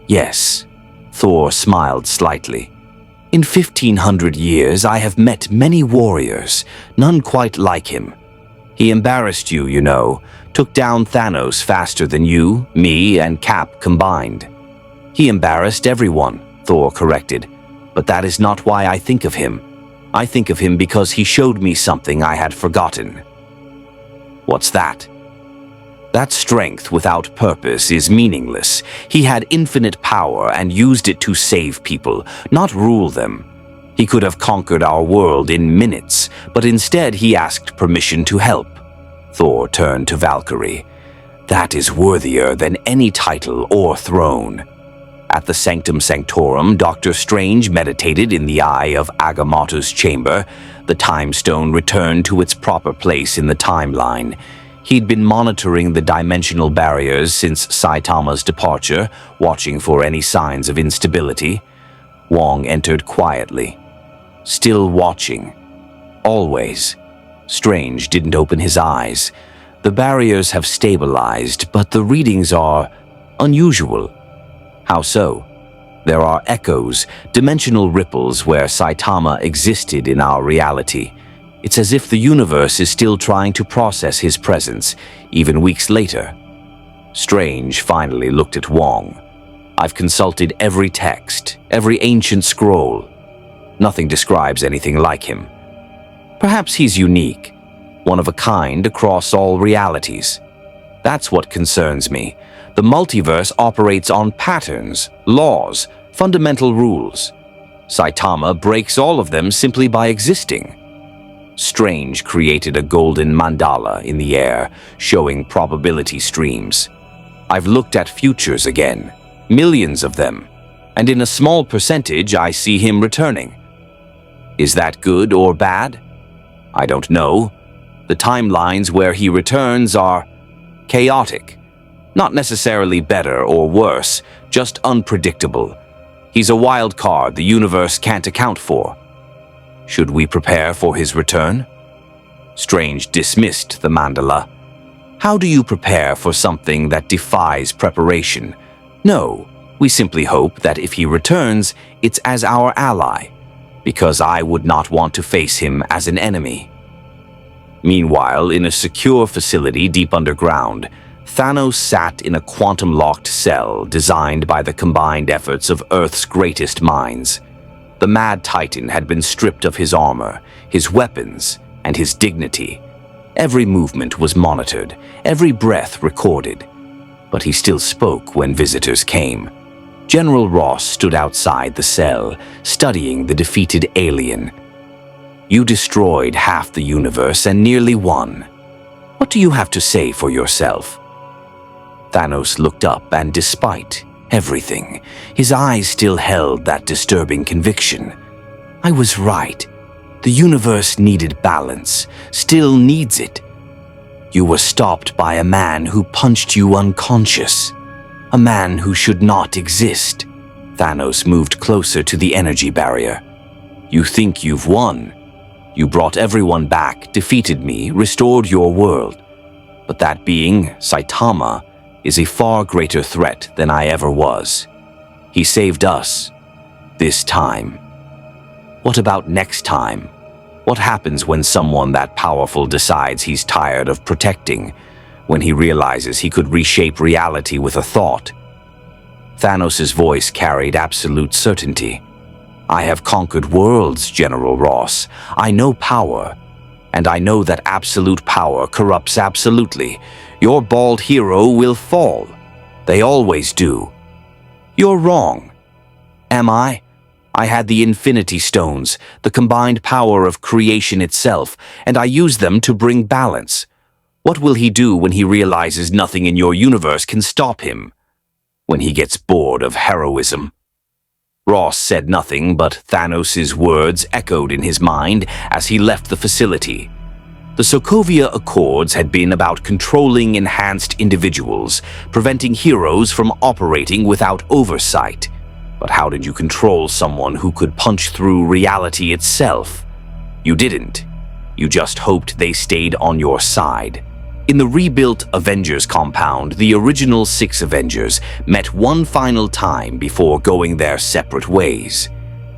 "Yes." Thor smiled slightly. "In 1,500 years, I have met many warriors, none quite like him. He embarrassed you, you know, took down Thanos faster than you, me, and Cap combined." "He embarrassed everyone," Thor corrected. "But that is not why I think of him. I think of him because he showed me something I had forgotten." "What's that?" "That strength without purpose is meaningless. He had infinite power and used it to save people, not rule them. He could have conquered our world in minutes, but instead he asked permission to help." Thor turned to Valkyrie. "That is worthier than any title or throne." At the Sanctum Sanctorum, Dr. Strange meditated in the eye of Agamotto's chamber. The Time Stone returned to its proper place in the timeline. He'd been monitoring the dimensional barriers since Saitama's departure, watching for any signs of instability. Wong entered quietly. Still watching. Always. Strange didn't open his eyes. The barriers have stabilized, but the readings are unusual. How so? There are echoes, dimensional ripples where Saitama existed in our reality. It's as if the universe is still trying to process his presence, even weeks later. Strange finally looked at Wong. "I've consulted every text, every ancient scroll. Nothing describes anything like him. Perhaps he's unique, one of a kind across all realities. That's what concerns me. The multiverse operates on patterns, laws, fundamental rules. Saitama breaks all of them simply by existing." Strange created a golden mandala in the air, showing probability streams. "I've looked at futures again, millions of them, and in a small percentage I see him returning. Is that good or bad? I don't know. The timelines where he returns are chaotic. Not necessarily better or worse, just unpredictable. He's a wild card the universe can't account for. Should we prepare for his return?" Strange dismissed the mandala. "How do you prepare for something that defies preparation? No, we simply hope that if he returns, it's as our ally, because I would not want to face him as an enemy." Meanwhile, in a secure facility deep underground, Thanos sat in a quantum-locked cell designed by the combined efforts of Earth's greatest minds. The Mad Titan had been stripped of his armor, his weapons, and his dignity. Every movement was monitored, every breath recorded. But he still spoke when visitors came. General Ross stood outside the cell, studying the defeated alien. "You destroyed half the universe and nearly won. What do you have to say for yourself?" Thanos looked up, and despite everything, his eyes still held that disturbing conviction. "I was right. The universe needed balance, still needs it. You were stopped by a man who punched you unconscious. A man who should not exist." Thanos moved closer to the energy barrier. "You think you've won. You brought everyone back, defeated me, restored your world. But that being, Saitama, is a far greater threat than I ever was. He saved us. This time. What about next time? What happens when someone that powerful decides he's tired of protecting, when he realizes he could reshape reality with a thought?" Thanos' voice carried absolute certainty. "I have conquered worlds, General Ross. I know power. And I know that absolute power corrupts absolutely. Your bald hero will fall. They always do." "You're wrong." "Am I? I had the Infinity Stones, the combined power of creation itself, and I used them to bring balance. What will he do when he realizes nothing in your universe can stop him? When he gets bored of heroism?" Ross said nothing, but Thanos' words echoed in his mind as he left the facility. The Sokovia Accords had been about controlling enhanced individuals, preventing heroes from operating without oversight. But how did you control someone who could punch through reality itself? You didn't. You just hoped they stayed on your side. In the rebuilt Avengers compound, the original 6 Avengers met one final time before going their separate ways.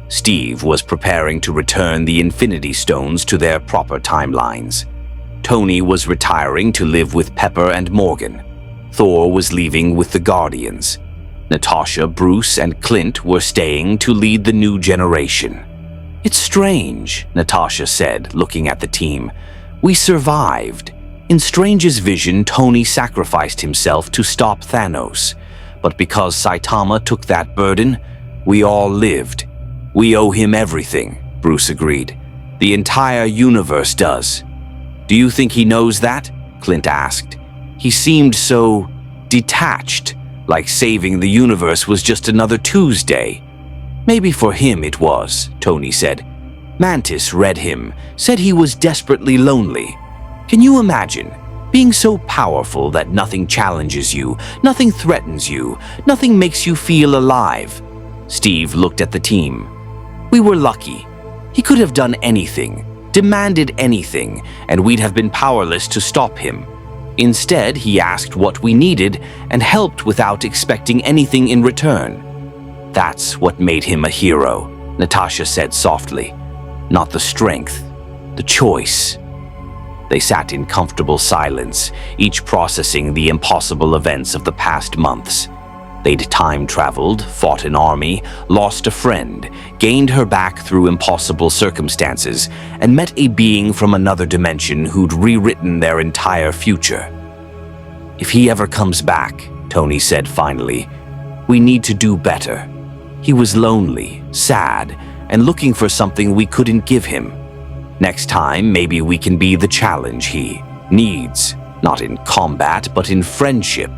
Steve was preparing to return the Infinity Stones to their proper timelines. Tony was retiring to live with Pepper and Morgan. Thor was leaving with the Guardians. Natasha, Bruce, and Clint were staying to lead the new generation. "It's strange," Natasha said, looking at the team. "We survived. In Strange's vision, Tony sacrificed himself to stop Thanos. But because Saitama took that burden, we all lived. We owe him everything," Bruce agreed. "The entire universe does." "Do you think he knows that?" Clint asked. "He seemed so detached, like saving the universe was just another Tuesday." "Maybe for him it was," Tony said. "Mantis read him, said he was desperately lonely. Can you imagine being so powerful that nothing challenges you, nothing threatens you, nothing makes you feel alive?" Steve looked at the team. "We were lucky. He could have done anything, demanded anything, and we'd have been powerless to stop him. Instead, he asked what we needed and helped without expecting anything in return. That's what made him a hero," Natasha said softly. "Not the strength, the choice." They sat in comfortable silence, each processing the impossible events of the past months. They'd time-traveled, fought an army, lost a friend, gained her back through impossible circumstances, and met a being from another dimension who'd rewritten their entire future. "If he ever comes back," Tony said finally, "we need to do better. He was lonely, sad, and looking for something we couldn't give him. Next time, maybe we can be the challenge he needs, not in combat, but in friendship."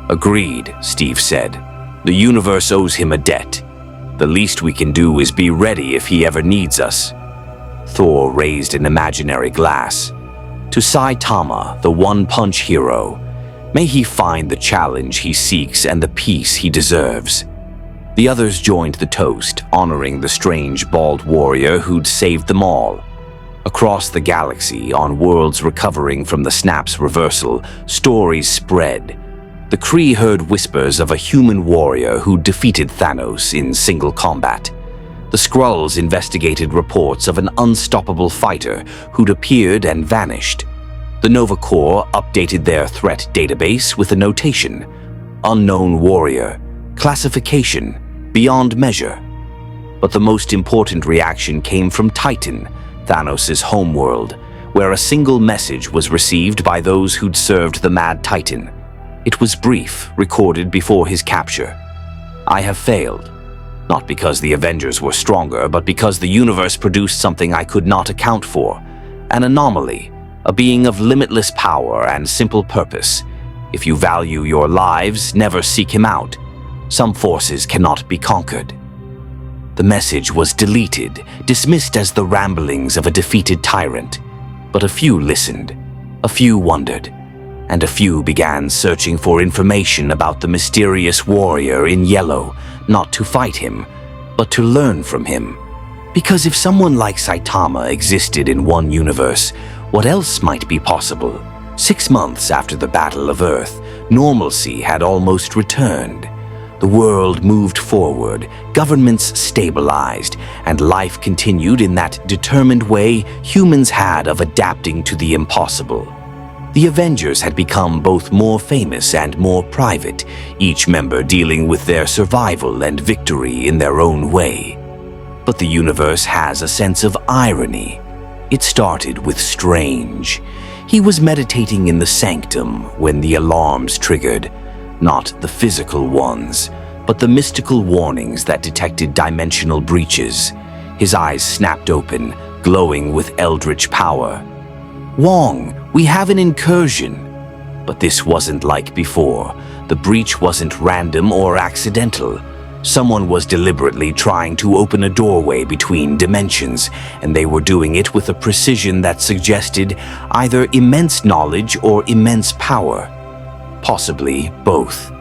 "Agreed," Steve said. "The universe owes him a debt. The least we can do is be ready if he ever needs us." Thor raised an imaginary glass. "To Saitama, the one-punch hero, may he find the challenge he seeks and the peace he deserves." The others joined the toast, honoring the strange bald warrior who'd saved them all. Across the galaxy, on worlds recovering from the snap's reversal, stories spread. The Kree heard whispers of a human warrior who defeated Thanos in single combat. The Skrulls investigated reports of an unstoppable fighter who'd appeared and vanished. The Nova Corps updated their threat database with a notation: unknown warrior, classification, beyond measure. But the most important reaction came from Titan, Thanos' homeworld, where a single message was received by those who'd served the Mad Titan. It was brief, recorded before his capture. "I have failed. Not because the Avengers were stronger, but because the universe produced something I could not account for. An anomaly, a being of limitless power and simple purpose. If you value your lives, never seek him out. Some forces cannot be conquered." The message was deleted, dismissed as the ramblings of a defeated tyrant. But a few listened, a few wondered, and a few began searching for information about the mysterious warrior in yellow, not to fight him, but to learn from him. Because if someone like Saitama existed in one universe, what else might be possible? 6 months after the Battle of Earth, normalcy had almost returned. The world moved forward, governments stabilized, and life continued in that determined way humans had of adapting to the impossible. The Avengers had become both more famous and more private, each member dealing with their survival and victory in their own way. But the universe has a sense of irony. It started with Strange. He was meditating in the sanctum when the alarms triggered. Not the physical ones, but the mystical warnings that detected dimensional breaches. His eyes snapped open, glowing with eldritch power. "Wong, we have an incursion." But this wasn't like before. The breach wasn't random or accidental. Someone was deliberately trying to open a doorway between dimensions, and they were doing it with a precision that suggested either immense knowledge or immense power. Possibly both.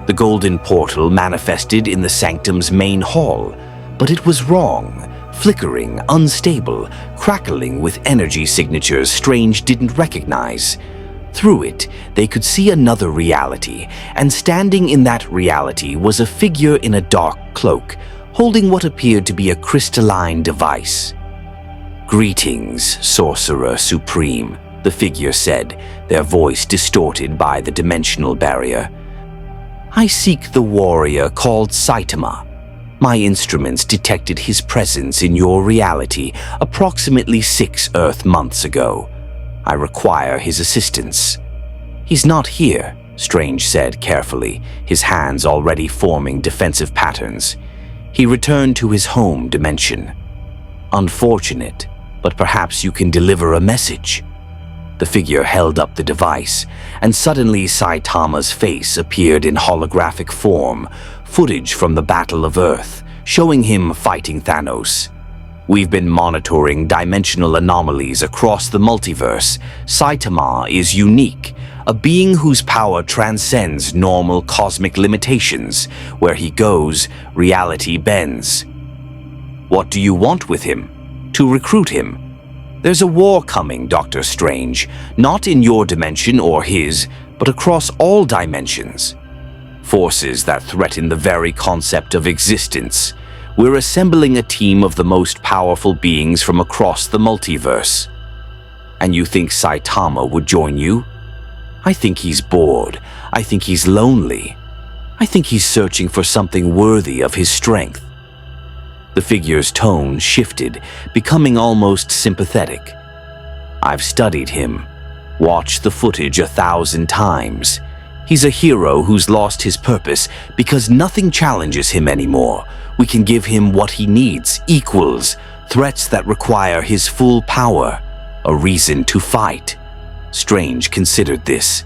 The golden portal manifested in the sanctum's main hall, but it was wrong, flickering, unstable, crackling with energy signatures Strange didn't recognize. Through it, they could see another reality, and standing in that reality was a figure in a dark cloak, holding what appeared to be a crystalline device. "Greetings, Sorcerer Supreme," the figure said, their voice distorted by the dimensional barrier. "I seek the warrior called Saitama. My instruments detected his presence in your reality approximately 6 Earth months ago. I require his assistance." "He's not here," Strange said carefully, his hands already forming defensive patterns. "He returned to his home dimension." "Unfortunate, but perhaps you can deliver a message." The figure held up the device, and suddenly Saitama's face appeared in holographic form, footage from the Battle of Earth, showing him fighting Thanos. "We've been monitoring dimensional anomalies across the multiverse. Saitama is unique, a being whose power transcends normal cosmic limitations. Where he goes, reality bends." "What do you want with him?" "To recruit him." "There's a war coming, Dr. Strange, not in your dimension or his, but across all dimensions. Forces that threaten the very concept of existence. We're assembling a team of the most powerful beings from across the multiverse." "And you think Saitama would join you?" "I think he's bored. I think he's lonely. I think he's searching for something worthy of his strength." The figure's tone shifted, becoming almost sympathetic. "I've studied him, watched the footage 1,000 times. He's a hero who's lost his purpose because nothing challenges him anymore. We can give him what he needs, equals, threats that require his full power, a reason to fight." Strange considered this.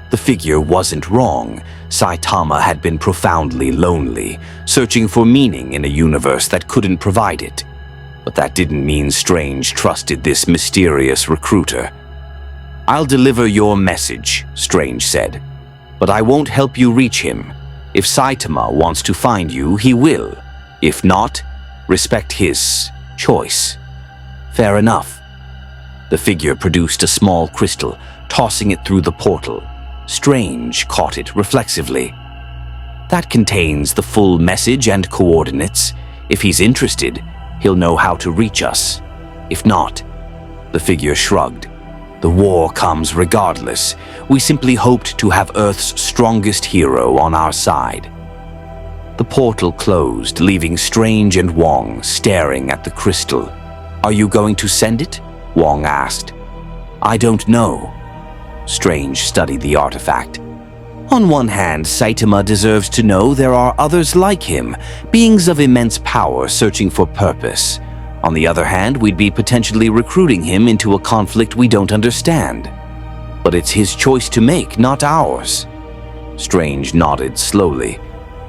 The figure wasn't wrong. Saitama had been profoundly lonely, searching for meaning in a universe that couldn't provide it. But that didn't mean Strange trusted this mysterious recruiter. "I'll deliver your message," Strange said, "but I won't help you reach him. If Saitama wants to find you, he will. If not, respect his choice." "Fair enough." The figure produced a small crystal, tossing it through the portal. Strange caught it reflexively. "That contains the full message and coordinates. If he's interested, he'll know how to reach us. If not, the figure shrugged. The war comes regardless. We simply hoped to have Earth's strongest hero on our side. The portal closed, leaving Strange and Wong staring at the crystal. Are you going to send it? Wong asked. I don't know. Strange studied the artifact. On one hand, Saitama deserves to know there are others like him, beings of immense power searching for purpose. On the other hand, we'd be potentially recruiting him into a conflict we don't understand. But it's his choice to make, not ours. Strange nodded slowly.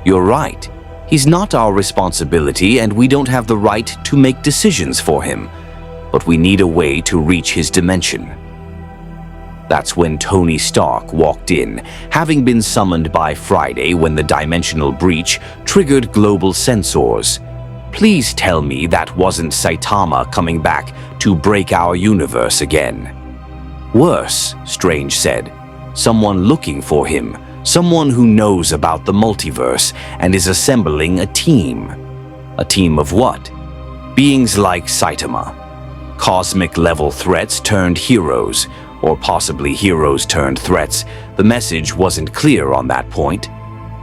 You're right. He's not our responsibility, and we don't have the right to make decisions for him. But we need a way to reach his dimension. That's when Tony Stark walked in, having been summoned by Friday when the dimensional breach triggered global sensors. Please tell me that wasn't Saitama coming back to break our universe again. Worse, Strange said. Someone looking for him. Someone who knows about the multiverse and is assembling a team. A team of what? Beings like Saitama. Cosmic-level threats turned heroes, or possibly heroes turned threats. The message wasn't clear on that point.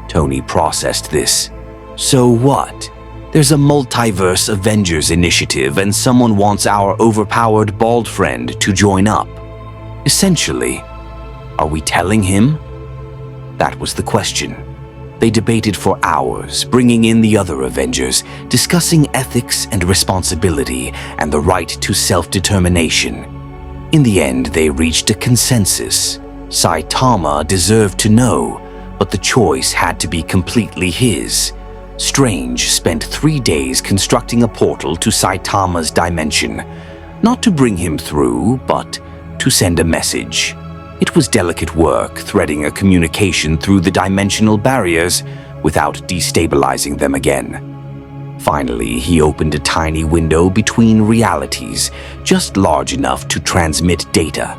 Tony processed this. So what? There's a multiverse Avengers initiative and someone wants our overpowered bald friend to join up. Essentially, are we telling him? That was the question. They debated for hours, bringing in the other Avengers, discussing ethics and responsibility and the right to self-determination. In the end, they reached a consensus. Saitama deserved to know, but the choice had to be completely his. Strange spent 3 days constructing a portal to Saitama's dimension, not to bring him through, but to send a message. It was delicate work, threading a communication through the dimensional barriers without destabilizing them again. Finally, he opened a tiny window between realities, just large enough to transmit data.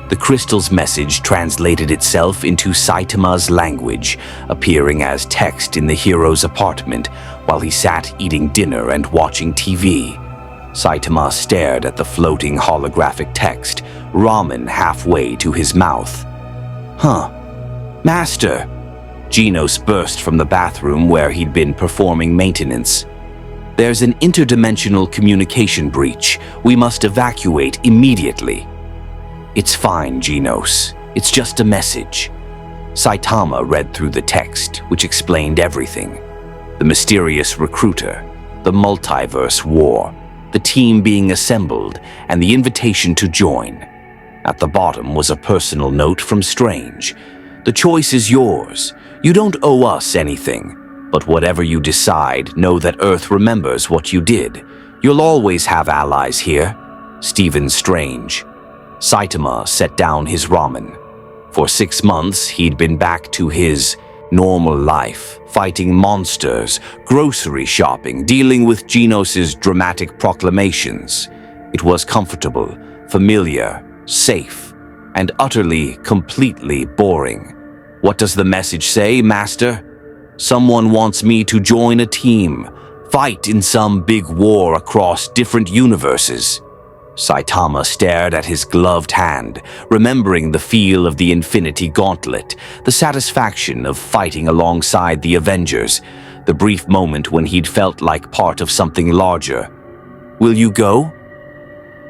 The crystal's message translated itself into Saitama's language, appearing as text in the hero's apartment while he sat eating dinner and watching TV. Saitama stared at the floating holographic text, ramen halfway to his mouth. Huh. Master! Genos burst from the bathroom where he'd been performing maintenance. There's an interdimensional communication breach. We must evacuate immediately. It's fine, Genos. It's just a message. Saitama read through the text, which explained everything. The mysterious recruiter, the multiverse war, the team being assembled, and the invitation to join. At the bottom was a personal note from Strange. The choice is yours. You don't owe us anything. But whatever you decide, know that Earth remembers what you did. You'll always have allies here. Stephen Strange. Saitama set down his ramen. For 6 months, he'd been back to his normal life, fighting monsters, grocery shopping, dealing with Genos's dramatic proclamations. It was comfortable, familiar, safe, and utterly, completely boring. What does the message say, Master? Someone wants me to join a team, fight in some big war across different universes. Saitama stared at his gloved hand, remembering the feel of the Infinity Gauntlet, the satisfaction of fighting alongside the Avengers, the brief moment when he'd felt like part of something larger. Will you go?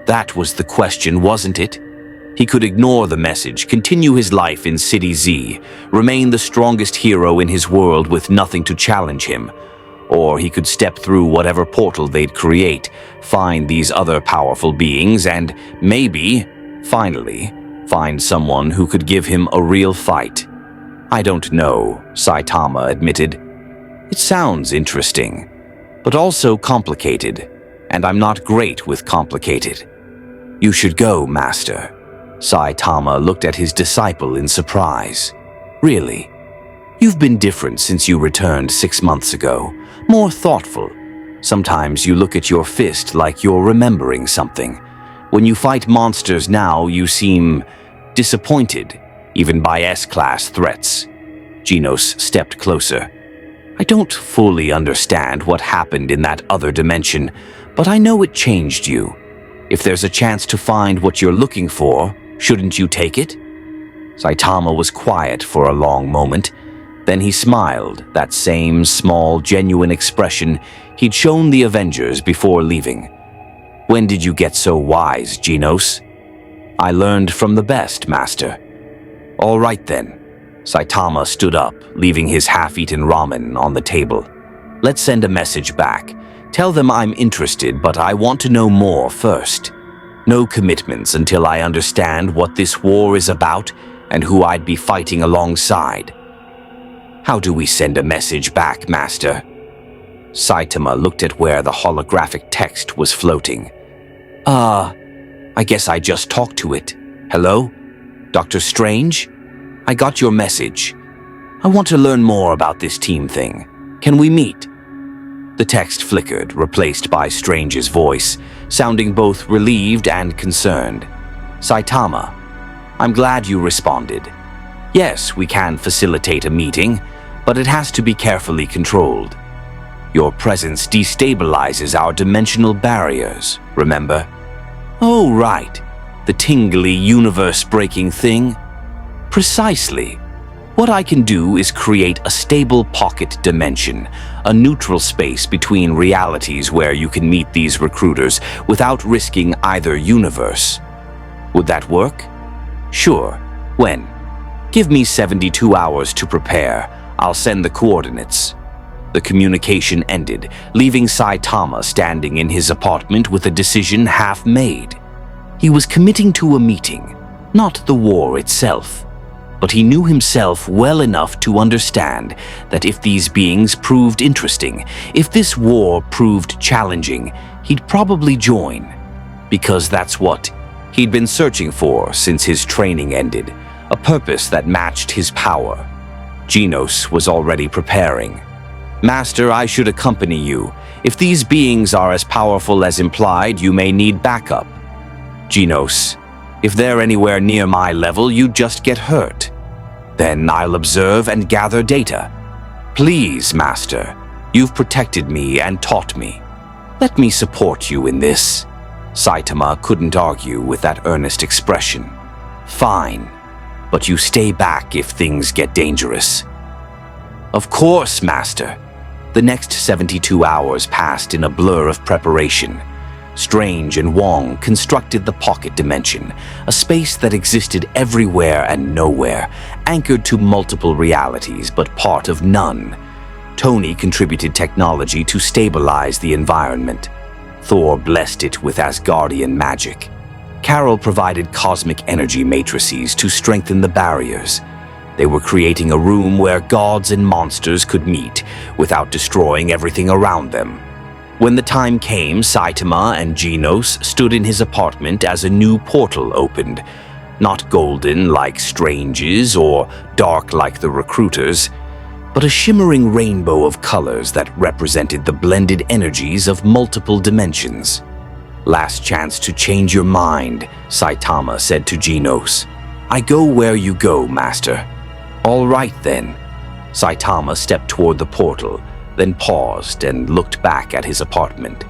That was the question, wasn't it? He could ignore the message, continue his life in City Z, remain the strongest hero in his world with nothing to challenge him. Or he could step through whatever portal they'd create, find these other powerful beings, and maybe, finally, find someone who could give him a real fight. I don't know, Saitama admitted. It sounds interesting, but also complicated, and I'm not great with complicated. You should go, Master. Saitama looked at his disciple in surprise. Really? You've been different since you returned 6 months ago. More thoughtful. Sometimes you look at your fist like you're remembering something. When you fight monsters now, you seem disappointed, even by S-class threats. Genos stepped closer. I don't fully understand what happened in that other dimension, but I know it changed you. If there's a chance to find what you're looking for, shouldn't you take it?" Saitama was quiet for a long moment. Then he smiled, that same small, genuine expression he'd shown the Avengers before leaving. "When did you get so wise, Genos?" "I learned from the best, Master." "All right then." Saitama stood up, leaving his half-eaten ramen on the table. "Let's send a message back. Tell them I'm interested, but I want to know more first. No commitments until I understand what this war is about and who I'd be fighting alongside." "How do we send a message back, Master?" Saitama looked at where the holographic text was floating. I guess I just talked to it. Hello? Dr. Strange? I got your message. I want to learn more about this team thing. Can we meet?" The text flickered, replaced by Strange's voice, sounding both relieved and concerned. "Saitama, I'm glad you responded. Yes, we can facilitate a meeting, but it has to be carefully controlled. Your presence destabilizes our dimensional barriers, remember?" "Oh, right. The tingly, universe-breaking thing?" "Precisely. What I can do is create a stable pocket dimension, a neutral space between realities where you can meet these recruiters without risking either universe. Would that work?" "Sure. When?" "Give me 72 hours to prepare. I'll send the coordinates." The communication ended, leaving Saitama standing in his apartment with a decision half made. He was committing to a meeting, not the war itself. But he knew himself well enough to understand that if these beings proved interesting, if this war proved challenging, he'd probably join. Because that's what he'd been searching for since his training ended, a purpose that matched his power. Genos was already preparing. "Master, I should accompany you. If these beings are as powerful as implied, you may need backup." "Genos, if they're anywhere near my level, you'd just get hurt. Then I'll observe and gather data." "Please, Master, you've protected me and taught me. Let me support you in this." Saitama couldn't argue with that earnest expression. "Fine, but you stay back if things get dangerous." "Of course, Master." The next 72 hours passed in a blur of preparation. Strange and Wong constructed the pocket dimension, a space that existed everywhere and nowhere, anchored to multiple realities but part of none. Tony contributed technology to stabilize the environment. Thor blessed it with Asgardian magic. Carol provided cosmic energy matrices to strengthen the barriers. They were creating a room where gods and monsters could meet without destroying everything around them. When the time came, Saitama and Genos stood in his apartment as a new portal opened. Not golden like Strange's or dark like the Recruiters, but a shimmering rainbow of colors that represented the blended energies of multiple dimensions. "Last chance to change your mind," Saitama said to Genos. "I go where you go, Master." "All right then." Saitama stepped toward the portal, then paused and looked back at his apartment.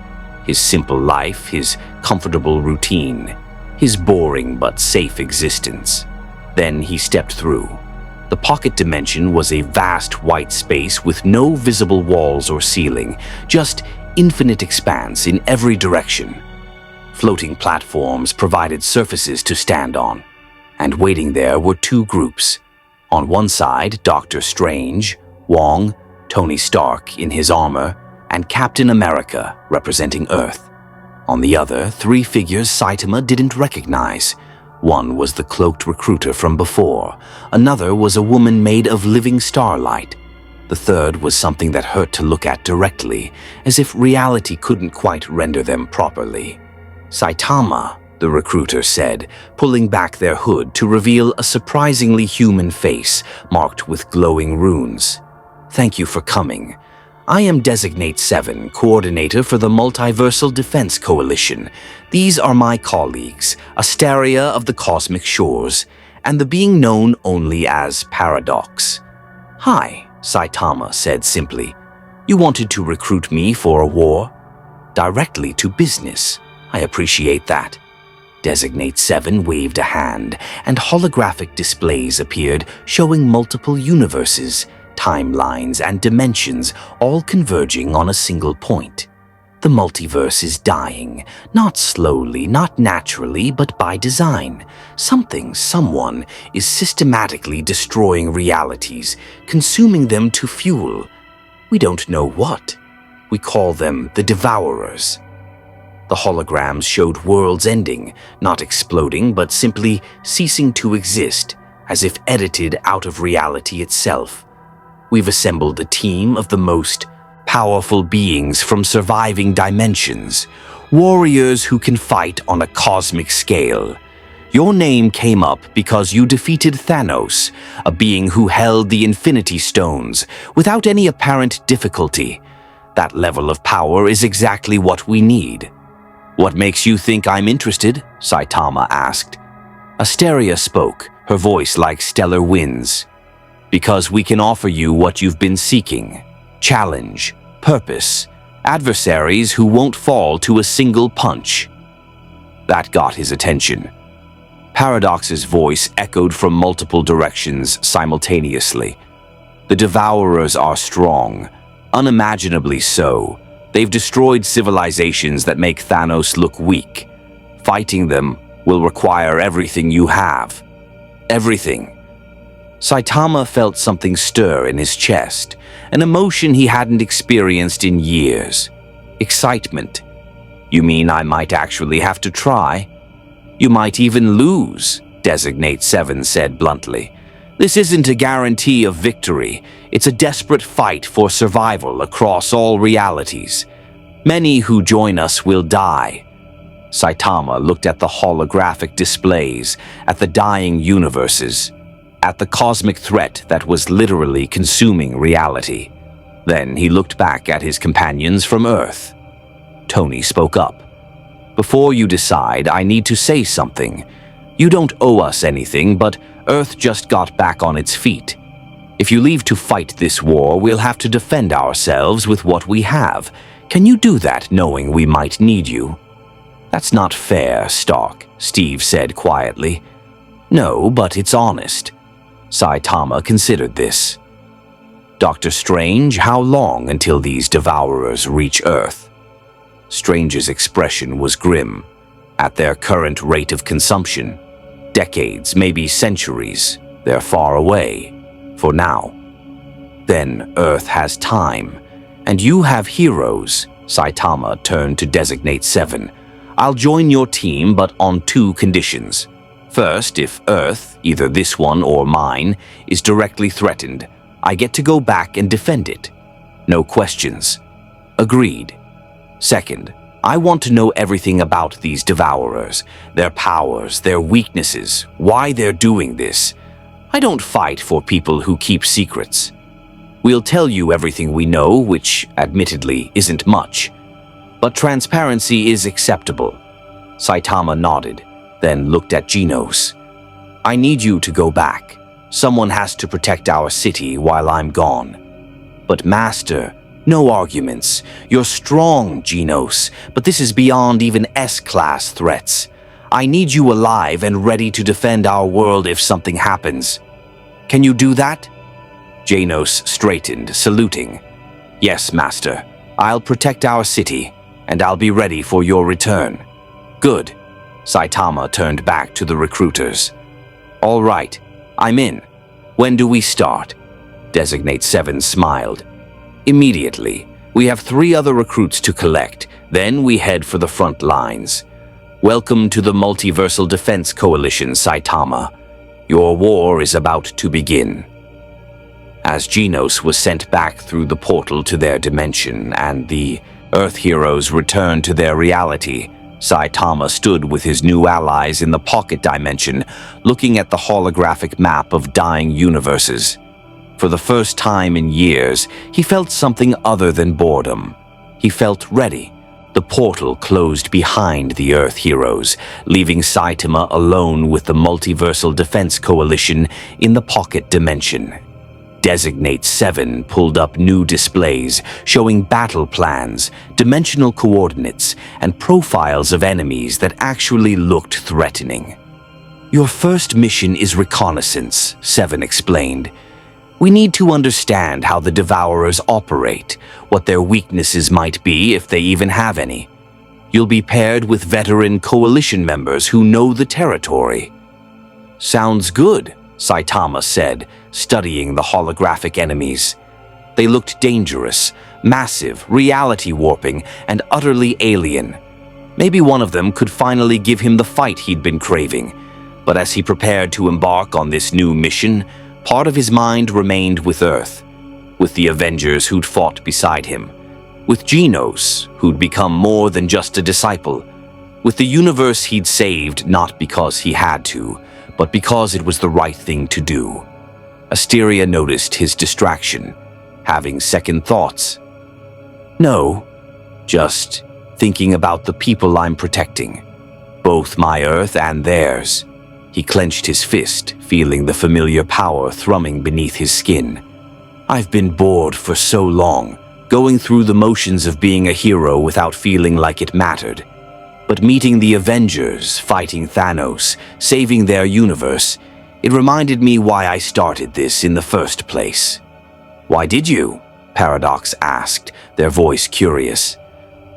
His simple life, his comfortable routine, his boring but safe existence. Then he stepped through. The pocket dimension was a vast white space with no visible walls or ceiling, just infinite expanse in every direction. Floating platforms provided surfaces to stand on, and waiting there were two groups. On one side, Dr. Strange, Wong, Tony Stark in his armor, and Captain America representing Earth. On the other, three figures Saitama didn't recognize. One was the cloaked recruiter from before. Another was a woman made of living starlight. The third was something that hurt to look at directly, as if reality couldn't quite render them properly. "Saitama," the recruiter said, pulling back their hood to reveal a surprisingly human face marked with glowing runes. "Thank you for coming. I am Designate 7, coordinator for the Multiversal Defense Coalition. These are my colleagues, Asteria of the Cosmic Shores, and the being known only as Paradox." "Hi," Saitama said simply. You wanted to recruit me for a war? Directly to business. I appreciate that. Designate 7 waved a hand, and holographic displays appeared showing multiple universes, timelines, and dimensions all converging on a single point. The multiverse is dying, not slowly, not naturally, but by design. Someone is systematically destroying realities, consuming them to fuel. We don't know what. We call them the Devourers. The holograms showed worlds ending, not exploding, but simply ceasing to exist, as if edited out of reality itself. We've assembled a team of the most powerful beings from surviving dimensions, warriors who can fight on a cosmic scale. Your name came up because you defeated Thanos, a being who held the Infinity Stones, without any apparent difficulty. That level of power is exactly what we need. What makes you think I'm interested? Saitama asked. Asteria spoke, her voice like stellar winds. Because we can offer you what you've been seeking. Challenge, purpose, adversaries who won't fall to a single punch. That got his attention. Paradox's voice echoed from multiple directions simultaneously. The Devourers are strong, unimaginably so. They've destroyed civilizations that make Thanos look weak. Fighting them will require everything you have. Everything. Saitama felt something stir in his chest, an emotion he hadn't experienced in years. Excitement. You mean I might actually have to try? You might even lose, Designate 7 said bluntly. This isn't a guarantee of victory. It's a desperate fight for survival across all realities. Many who join us will die. Saitama looked at the holographic displays, at the dying universes, at the cosmic threat that was literally consuming reality. Then he looked back at his companions from Earth. Tony spoke up. Before you decide, I need to say something. You don't owe us anything, but Earth just got back on its feet. If you leave to fight this war, we'll have to defend ourselves with what we have. Can you do that knowing we might need you? That's not fair, Stark, Steve said quietly. No, but it's honest. Saitama considered this. Dr. Strange, how long until these Devourers reach Earth? Strange's expression was grim. At their current rate of consumption, decades, maybe centuries, they're far away. For now. Then Earth has time, and you have heroes. Saitama turned to Designate 7. I'll join your team, but on 2 conditions. First, if Earth, either this one or mine, is directly threatened, I get to go back and defend it. No questions. Agreed. Second, I want to know everything about these Devourers, their powers, their weaknesses, why they're doing this. I don't fight for people who keep secrets. We'll tell you everything we know, which, admittedly, isn't much. But transparency is acceptable. Saitama nodded, then looked at Genos. I need you to go back. Someone has to protect our city while I'm gone. But Master, no arguments. You're strong, Genos, but this is beyond even S-class threats. I need you alive and ready to defend our world if something happens. Can you do that? Genos straightened, saluting. Yes, Master. I'll protect our city, and I'll be ready for your return. Good. Saitama turned back to the recruiters. All right, I'm in. When do we start? Designate 7 smiled. Immediately. We have 3 other recruits to collect, then we head for the front lines. Welcome to the Multiversal Defense Coalition, Saitama. Your war is about to begin. As Genos was sent back through the portal to their dimension and the Earth heroes returned to their reality, Saitama stood with his new allies in the pocket dimension, looking at the holographic map of dying universes. For the first time in years, he felt something other than boredom. He felt ready. The portal closed behind the Earth heroes, leaving Saitama alone with the Multiversal Defense Coalition in the pocket dimension. Designate 7 pulled up new displays showing battle plans, dimensional coordinates, and profiles of enemies that actually looked threatening. "Your first mission is reconnaissance," 7 explained. "We need to understand how the Devourers operate, what their weaknesses might be if they even have any. You'll be paired with veteran coalition members who know the territory." "Sounds good," Saitama said, studying the holographic enemies. They looked dangerous, massive, reality warping, and utterly alien. Maybe one of them could finally give him the fight he'd been craving. But as he prepared to embark on this new mission, part of his mind remained with Earth, with the Avengers who'd fought beside him, with Genos, who'd become more than just a disciple, with the universe he'd saved not because he had to, but because it was the right thing to do. Asteria noticed his distraction, having second thoughts. "No, just thinking about the people I'm protecting, both my Earth and theirs." He clenched his fist, feeling the familiar power thrumming beneath his skin. "I've been bored for so long, going through the motions of being a hero without feeling like it mattered. But meeting the Avengers, fighting Thanos, saving their universe, it reminded me why I started this in the first place." "Why did you?" Paradox asked, their voice curious.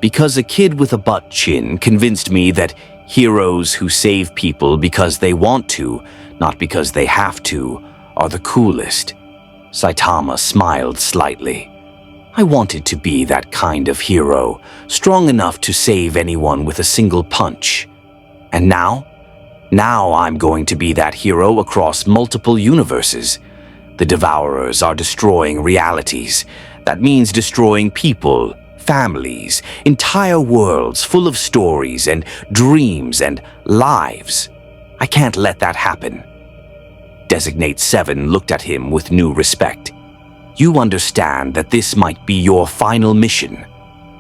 "Because a kid with a butt chin convinced me that heroes who save people because they want to, not because they have to, are the coolest." Saitama smiled slightly. "I wanted to be that kind of hero, strong enough to save anyone with a single punch. And now? Now I'm going to be that hero across multiple universes. The Devourers are destroying realities. That means destroying people, families, entire worlds full of stories and dreams and lives. I can't let that happen." Designate 7 looked at him with new respect. "You understand that this might be your final mission.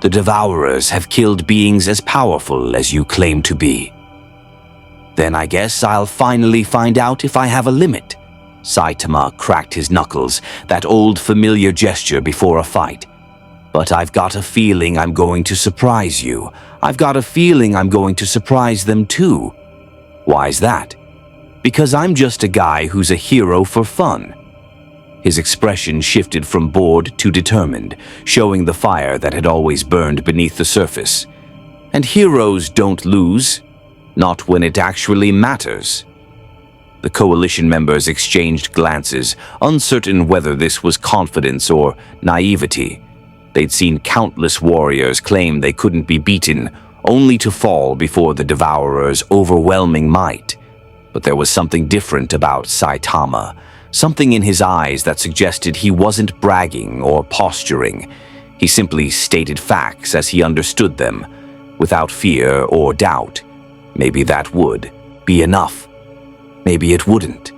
The Devourers have killed beings as powerful as you claim to be." "Then I guess I'll finally find out if I have a limit." Saitama cracked his knuckles, that old familiar gesture before a fight. "But I've got a feeling I'm going to surprise you. I've got a feeling I'm going to surprise them too." "Why's that?" "Because I'm just a guy who's a hero for fun." His expression shifted from bored to determined, showing the fire that had always burned beneath the surface. "And heroes don't lose, not when it actually matters." The coalition members exchanged glances, uncertain whether this was confidence or naivety. They'd seen countless warriors claim they couldn't be beaten, only to fall before the Devourer's overwhelming might. But there was something different about Saitama, something in his eyes that suggested he wasn't bragging or posturing. He simply stated facts as he understood them, without fear or doubt. Maybe that would be enough. Maybe it wouldn't.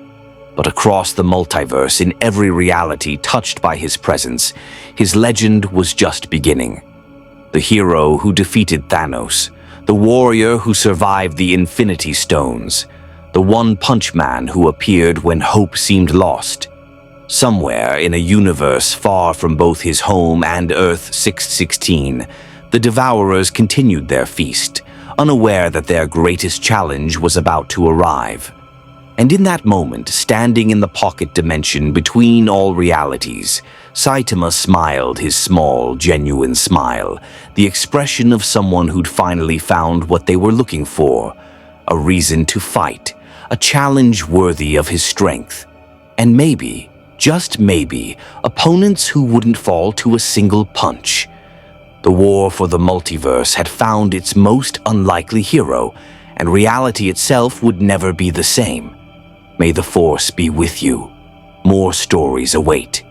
But across the multiverse, in every reality touched by his presence, his legend was just beginning. The hero who defeated Thanos, the warrior who survived the Infinity Stones, the one-punch man who appeared when hope seemed lost. Somewhere in a universe far from both his home and Earth 616, the Devourers continued their feast, unaware that their greatest challenge was about to arrive. And in that moment, standing in the pocket dimension between all realities, Saitama smiled his small, genuine smile, the expression of someone who'd finally found what they were looking for, a reason to fight, a challenge worthy of his strength. And maybe, just maybe, opponents who wouldn't fall to a single punch. The war for the multiverse had found its most unlikely hero, and reality itself would never be the same. May the Force be with you. More stories await.